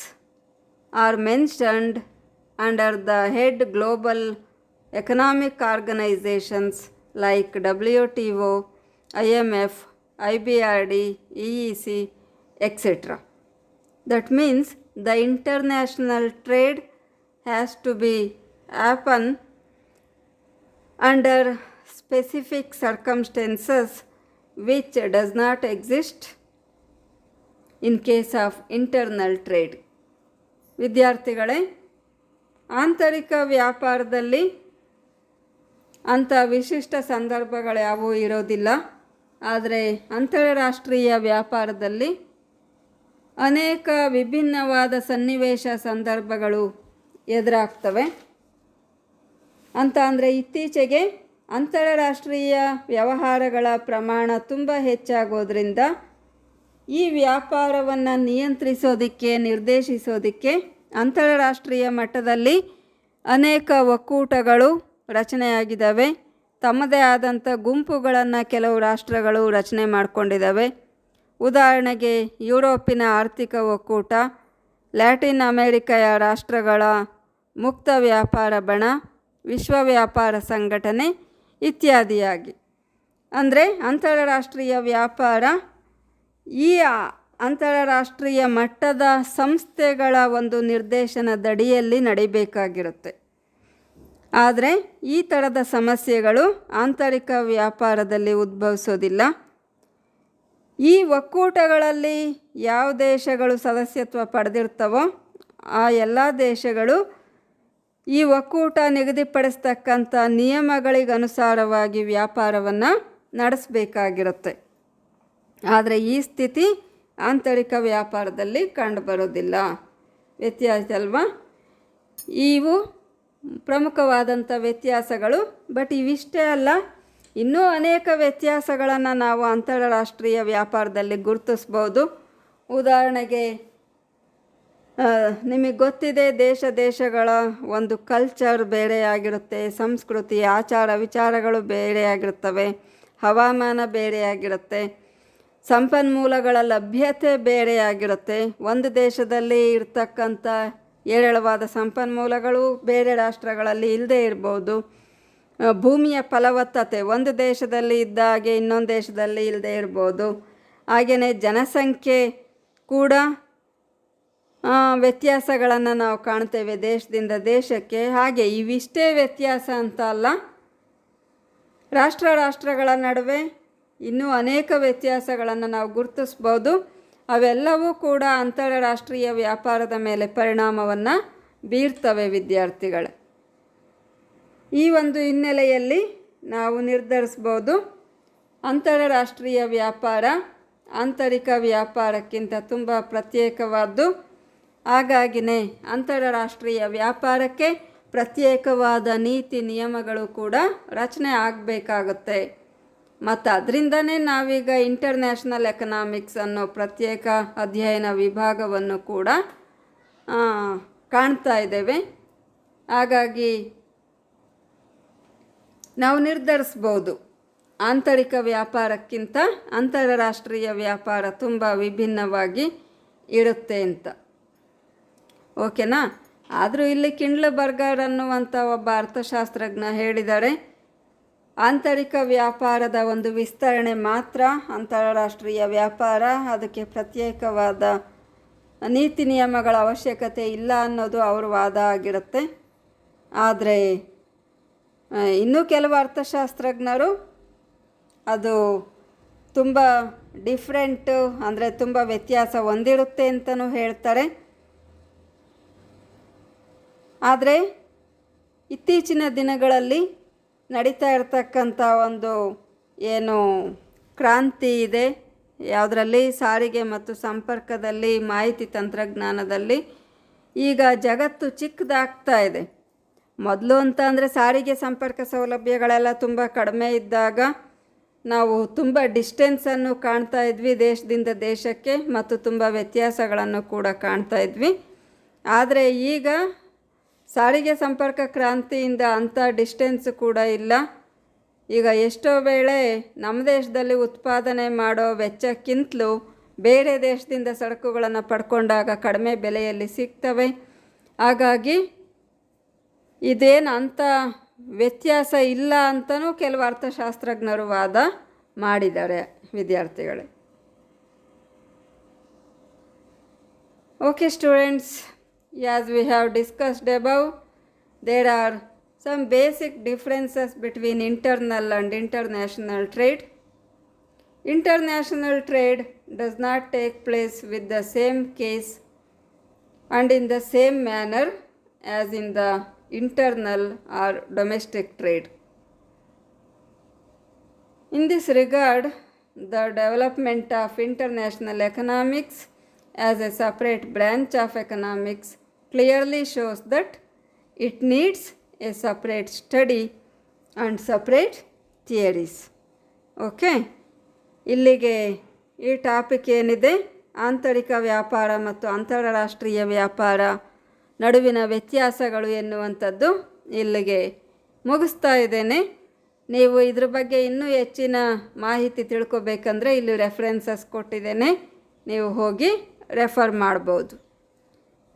are mentioned under the head global economic organizations like WTO, IMF, IBRD, EEC, etc. That means the international trade has to be happen under specific circumstances which does not exist in case of internal trade. ವಿದ್ಯಾರ್ಥಿಗಳೇ, ಆಂತರಿಕ ವ್ಯಾಪಾರದಲ್ಲಿ ಅಂಥ ವಿಶಿಷ್ಟ ಸಂದರ್ಭಗಳು ಯಾವುವೂ ಇರೋದಿಲ್ಲ. ಆದರೆ ಅಂತಾರಾಷ್ಟ್ರೀಯ ವ್ಯಾಪಾರದಲ್ಲಿ ಅನೇಕ ವಿಭಿನ್ನವಾದ ಸನ್ನಿವೇಶ ಸಂದರ್ಭಗಳು ಎದುರಾಗ್ತವೆ. ಅಂತ ಅಂದರೆ ಇತ್ತೀಚೆಗೆ ಅಂತಾರಾಷ್ಟ್ರೀಯ ವ್ಯವಹಾರಗಳ ಪ್ರಮಾಣ ತುಂಬ ಹೆಚ್ಚಾಗೋದ್ರಿಂದ ಈ ವ್ಯಾಪಾರವನ್ನು ನಿಯಂತ್ರಿಸೋದಕ್ಕೆ, ನಿರ್ದೇಶಿಸೋದಕ್ಕೆ ಅಂತಾರಾಷ್ಟ್ರೀಯ ಮಟ್ಟದಲ್ಲಿ ಅನೇಕ ಒಕ್ಕೂಟಗಳು ರಚನೆಯಾಗಿದ್ದಾವೆ. ತಮ್ಮದೇ ಆದಂಥ ಗುಂಪುಗಳನ್ನು ಕೆಲವು ರಾಷ್ಟ್ರಗಳು ರಚನೆ ಮಾಡಿಕೊಂಡಿದ್ದಾವೆ. ಉದಾಹರಣೆಗೆ ಯುರೋಪಿನ ಆರ್ಥಿಕ ಒಕ್ಕೂಟ, ಲ್ಯಾಟಿನ್ ಅಮೆರಿಕೆಯ ರಾಷ್ಟ್ರಗಳ ಮುಕ್ತ ವ್ಯಾಪಾರ ಬಣ, ವಿಶ್ವ ವ್ಯಾಪಾರ ಸಂಘಟನೆ ಇತ್ಯಾದಿಯಾಗಿ. ಅಂದರೆ ಅಂತಾರಾಷ್ಟ್ರೀಯ ವ್ಯಾಪಾರ ಈ ಅಂತಾರಾಷ್ಟ್ರೀಯ ಮಟ್ಟದ ಸಂಸ್ಥೆಗಳ ಒಂದು ನಿರ್ದೇಶನದಡಿಯಲ್ಲಿ ನಡಿಬೇಕಾಗಿರುತ್ತೆ. ಆದರೆ ಈ ಥರದ ಸಮಸ್ಯೆಗಳು ಆಂತರಿಕ ವ್ಯಾಪಾರದಲ್ಲಿ ಉದ್ಭವಿಸೋದಿಲ್ಲ. ಈ ಒಕ್ಕೂಟಗಳಲ್ಲಿ ಯಾವ ದೇಶಗಳು ಸದಸ್ಯತ್ವ ಪಡೆದಿರ್ತವೋ ಆ ಎಲ್ಲ ದೇಶಗಳು ಈ ಒಕ್ಕೂಟ ನಿಗದಿಪಡಿಸ್ತಕ್ಕಂಥ ನಿಯಮಗಳಿಗನುಸಾರವಾಗಿ ವ್ಯಾಪಾರವನ್ನು ನಡೆಸಬೇಕಾಗಿರುತ್ತೆ. ಆದರೆ ಈ ಸ್ಥಿತಿ ಆಂತರಿಕ ವ್ಯಾಪಾರದಲ್ಲಿ ಕಂಡುಬರೋದಿಲ್ಲ. ವ್ಯತ್ಯಾಸ ಅಲ್ವಾ? ಇವು ಪ್ರಮುಖವಾದಂಥ ವ್ಯತ್ಯಾಸಗಳು. ಬಟ್ ಇವಿಷ್ಟೇ ಅಲ್ಲ, ಇನ್ನೂ ಅನೇಕ ವ್ಯತ್ಯಾಸಗಳನ್ನು ನಾವು ಅಂತಾರಾಷ್ಟ್ರೀಯ ವ್ಯಾಪಾರದಲ್ಲಿ ಗುರುತಿಸ್ಬೋದು. ಉದಾಹರಣೆಗೆ ನಿಮಗೆ ಗೊತ್ತಿದೆ, ದೇಶಗಳ ಒಂದು ಕಲ್ಚರ್ ಬೇರೆಯಾಗಿರುತ್ತೆ, ಸಂಸ್ಕೃತಿ, ಆಚಾರ ವಿಚಾರಗಳು ಬೇರೆಯಾಗಿರ್ತವೆ, ಹವಾಮಾನ ಬೇರೆಯಾಗಿರುತ್ತೆ, ಸಂಪನ್ಮೂಲಗಳ ಲಭ್ಯತೆ ಬೇರೆಯಾಗಿರುತ್ತೆ. ಒಂದು ದೇಶದಲ್ಲಿ ಇರ್ತಕ್ಕಂಥ ಏರಳವಾದ ಸಂಪನ್ಮೂಲಗಳು ಬೇರೆ ರಾಷ್ಟ್ರಗಳಲ್ಲಿ ಇಲ್ಲದೇ ಇರ್ಬೋದು. ಭೂಮಿಯ ಫಲವತ್ತತೆ ಒಂದು ದೇಶದಲ್ಲಿ ಇದ್ದ ಹಾಗೆ ಇನ್ನೊಂದು ದೇಶದಲ್ಲಿ ಇಲ್ಲದೇ ಇರ್ಬೋದು. ಹಾಗೆಯೇ ಜನಸಂಖ್ಯೆ ಕೂಡ ವ್ಯತ್ಯಾಸಗಳನ್ನು ನಾವು ಕಾಣ್ತೇವೆ ದೇಶದಿಂದ ದೇಶಕ್ಕೆ. ಹಾಗೆ ಇವಿಷ್ಟೇ ವ್ಯತ್ಯಾಸ ಅಂತ ಅಲ್ಲ, ರಾಷ್ಟ್ರಗಳ ನಡುವೆ ಇನ್ನೂ ಅನೇಕ ವ್ಯತ್ಯಾಸಗಳನ್ನು ನಾವು ಗುರುತಿಸ್ಬೋದು. ಅವೆಲ್ಲವೂ ಕೂಡ ಅಂತಾರಾಷ್ಟ್ರೀಯ ವ್ಯಾಪಾರದ ಮೇಲೆ ಪರಿಣಾಮವನ್ನು ಬೀರ್ತವೆ ವಿದ್ಯಾರ್ಥಿಗಳೇ. ಈ ಒಂದು ಹಿನ್ನೆಲೆಯಲ್ಲಿ ನಾವು ನಿರ್ಧರಿಸ್ಬೋದು, ಅಂತಾರಾಷ್ಟ್ರೀಯ ವ್ಯಾಪಾರ ಆಂತರಿಕ ವ್ಯಾಪಾರಕ್ಕಿಂತ ತುಂಬ ಪ್ರತ್ಯೇಕವಾದ್ದು. ಹಾಗಾಗಿನೇ ಅಂತಾರಾಷ್ಟ್ರೀಯ ವ್ಯಾಪಾರಕ್ಕೆ ಪ್ರತ್ಯೇಕವಾದ ನೀತಿ ನಿಯಮಗಳು ಕೂಡ ರಚನೆ ಆಗಬೇಕಾಗುತ್ತೆ. ಮತ್ತು ಅದರಿಂದನೇ ನಾವೀಗ ಇಂಟರ್ನ್ಯಾಷನಲ್ ಎಕನಾಮಿಕ್ಸ್ ಅನ್ನೋ ಪ್ರತ್ಯೇಕ ಅಧ್ಯಯನ ವಿಭಾಗವನ್ನು ಕೂಡ ಕಾಣ್ತಾ ಇದ್ದೇವೆ. ಹಾಗಾಗಿ ನಾವು ನಿರ್ಧರಿಸ್ಬೋದು, ಆಂತರಿಕ ವ್ಯಾಪಾರಕ್ಕಿಂತ ಅಂತಾರಾಷ್ಟ್ರೀಯ ವ್ಯಾಪಾರ ತುಂಬ ವಿಭಿನ್ನವಾಗಿ ಇರುತ್ತೆ ಅಂತ. ಓಕೆನಾ? ಆದರೂ ಇಲ್ಲಿ ಕಿಂಡ್ಲ್ಬರ್ಗರ್ ಅನ್ನುವಂಥ ಒಬ್ಬ ಅರ್ಥಶಾಸ್ತ್ರಜ್ಞ ಹೇಳಿದ್ದಾರೆ, ಆಂತರಿಕ ವ್ಯಾಪಾರದ ಒಂದು ವಿಸ್ತರಣೆ ಮಾತ್ರ ಅಂತಾರಾಷ್ಟ್ರೀಯ ವ್ಯಾಪಾರ, ಅದಕ್ಕೆ ಪ್ರತ್ಯೇಕವಾದ ನೀತಿ ನಿಯಮಗಳ ಅವಶ್ಯಕತೆ ಇಲ್ಲ ಅನ್ನೋದು ಅವ್ರ ವಾದ ಆಗಿರುತ್ತೆ. ಆದರೆ ಇನ್ನೂ ಕೆಲವು ಅರ್ಥಶಾಸ್ತ್ರಜ್ಞರು ಅದು ತುಂಬ ಡಿಫ್ರೆಂಟು, ಅಂದರೆ ತುಂಬ ವ್ಯತ್ಯಾಸ ಹೊಂದಿರುತ್ತೆ ಅಂತಲೂ ಹೇಳ್ತಾರೆ. ಆದರೆ ಇತ್ತೀಚಿನ ದಿನಗಳಲ್ಲಿ ನಡೀತಾ ಇರತಕ್ಕಂಥ ಒಂದು ಏನು ಕ್ರಾಂತಿ ಇದೆ ಯಾವುದರಲ್ಲಿ, ಸಾರಿಗೆ ಮತ್ತು ಸಂಪರ್ಕದಲ್ಲಿ, ಮಾಹಿತಿ ತಂತ್ರಜ್ಞಾನದಲ್ಲಿ, ಈಗ ಜಗತ್ತು ಚಿಕ್ಕದಾಗ್ತಾ ಇದೆ. ಮೊದಲು ಅಂತ ಅಂದರೆ ಸಾರಿಗೆ ಸಂಪರ್ಕ ಸೌಲಭ್ಯಗಳೆಲ್ಲ ತುಂಬ ಕಡಿಮೆ ಇದ್ದಾಗ ನಾವು ತುಂಬ ಡಿಸ್ಟೆನ್ಸನ್ನು ಕಾಣ್ತಾ ಇದ್ವಿ ದೇಶದಿಂದ ದೇಶಕ್ಕೆ, ಮತ್ತು ತುಂಬ ವ್ಯತ್ಯಾಸಗಳನ್ನು ಕೂಡ ಕಾಣ್ತಾ ಇದ್ವಿ. ಆದರೆ ಈಗ ಸಾರಿಗೆ ಸಂಪರ್ಕ ಕ್ರಾಂತಿಯಿಂದ ಅಂಥ ಡಿಸ್ಟೆನ್ಸ್ ಕೂಡ ಇಲ್ಲ. ಈಗ ಎಷ್ಟೋ ವೇಳೆ ನಮ್ಮ ದೇಶದಲ್ಲಿ ಉತ್ಪಾದನೆ ಮಾಡೋ ವೆಚ್ಚಕ್ಕಿಂತಲೂ ಬೇರೆ ದೇಶದಿಂದ ಸರಕುಗಳನ್ನು ಪಡ್ಕೊಂಡಾಗ ಕಡಿಮೆ ಬೆಲೆಯಲ್ಲಿ ಸಿಗ್ತವೆ. ಹಾಗಾಗಿ ಇದೇನು ಅಂಥ ವ್ಯತ್ಯಾಸ ಇಲ್ಲ ಅಂತಲೂ ಕೆಲವು ಅರ್ಥಶಾಸ್ತ್ರಜ್ಞರು ವಾದ ಮಾಡಿದ್ದಾರೆ ವಿದ್ಯಾರ್ಥಿಗಳೇ. Okay students, as we have discussed above, there are some basic differences between internal and international trade. International trade does not take place with the same case and in the same manner as in the internal or domestic trade. In this regard, the development of international economics as a separate branch of economics clearly shows that it needs a separate study and separate theories. Okay, ಇಲ್ಲಿಗೆ ಈ ಟಾಪಿಕ್ ಏನಿದೆ, ಆಂತರಿಕ ವ್ಯಾಪಾರ ಮತ್ತು ಅಂತಾರಾಷ್ಟ್ರೀಯ ವ್ಯಾಪಾರ ನಡುವಿನ ವ್ಯತ್ಯಾಸಗಳು ಎನ್ನುವಂಥದ್ದು ಇಲ್ಲಿಗೆ ಮುಗಿಸ್ತಾ ಇದ್ದೇನೆ. ನೀವು ಇದ್ರ ಬಗ್ಗೆ ಇನ್ನೂ ಹೆಚ್ಚಿನ ಮಾಹಿತಿ ತಿಳ್ಕೊಬೇಕಂದ್ರೆ ಇಲ್ಲಿ ರೆಫರೆನ್ಸಸ್ ಕೊಟ್ಟಿದ್ದೇನೆ, ನೀವು ಹೋಗಿ ರೆಫರ್ ಮಾಡ್ಬೋದು.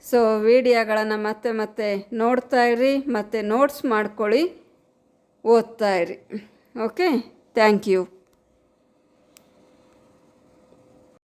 ಸೊ ವಿಡಿಯೋಗಳನ್ನು ಮತ್ತೆ ಮತ್ತೆ ನೋಡ್ತಾ ಇರಿ ಮತ್ತು ನೋಟ್ಸ್ ಮಾಡ್ಕೊಳ್ಳಿ, ಓದ್ತಾ ಇರಿ. Okay, thank you.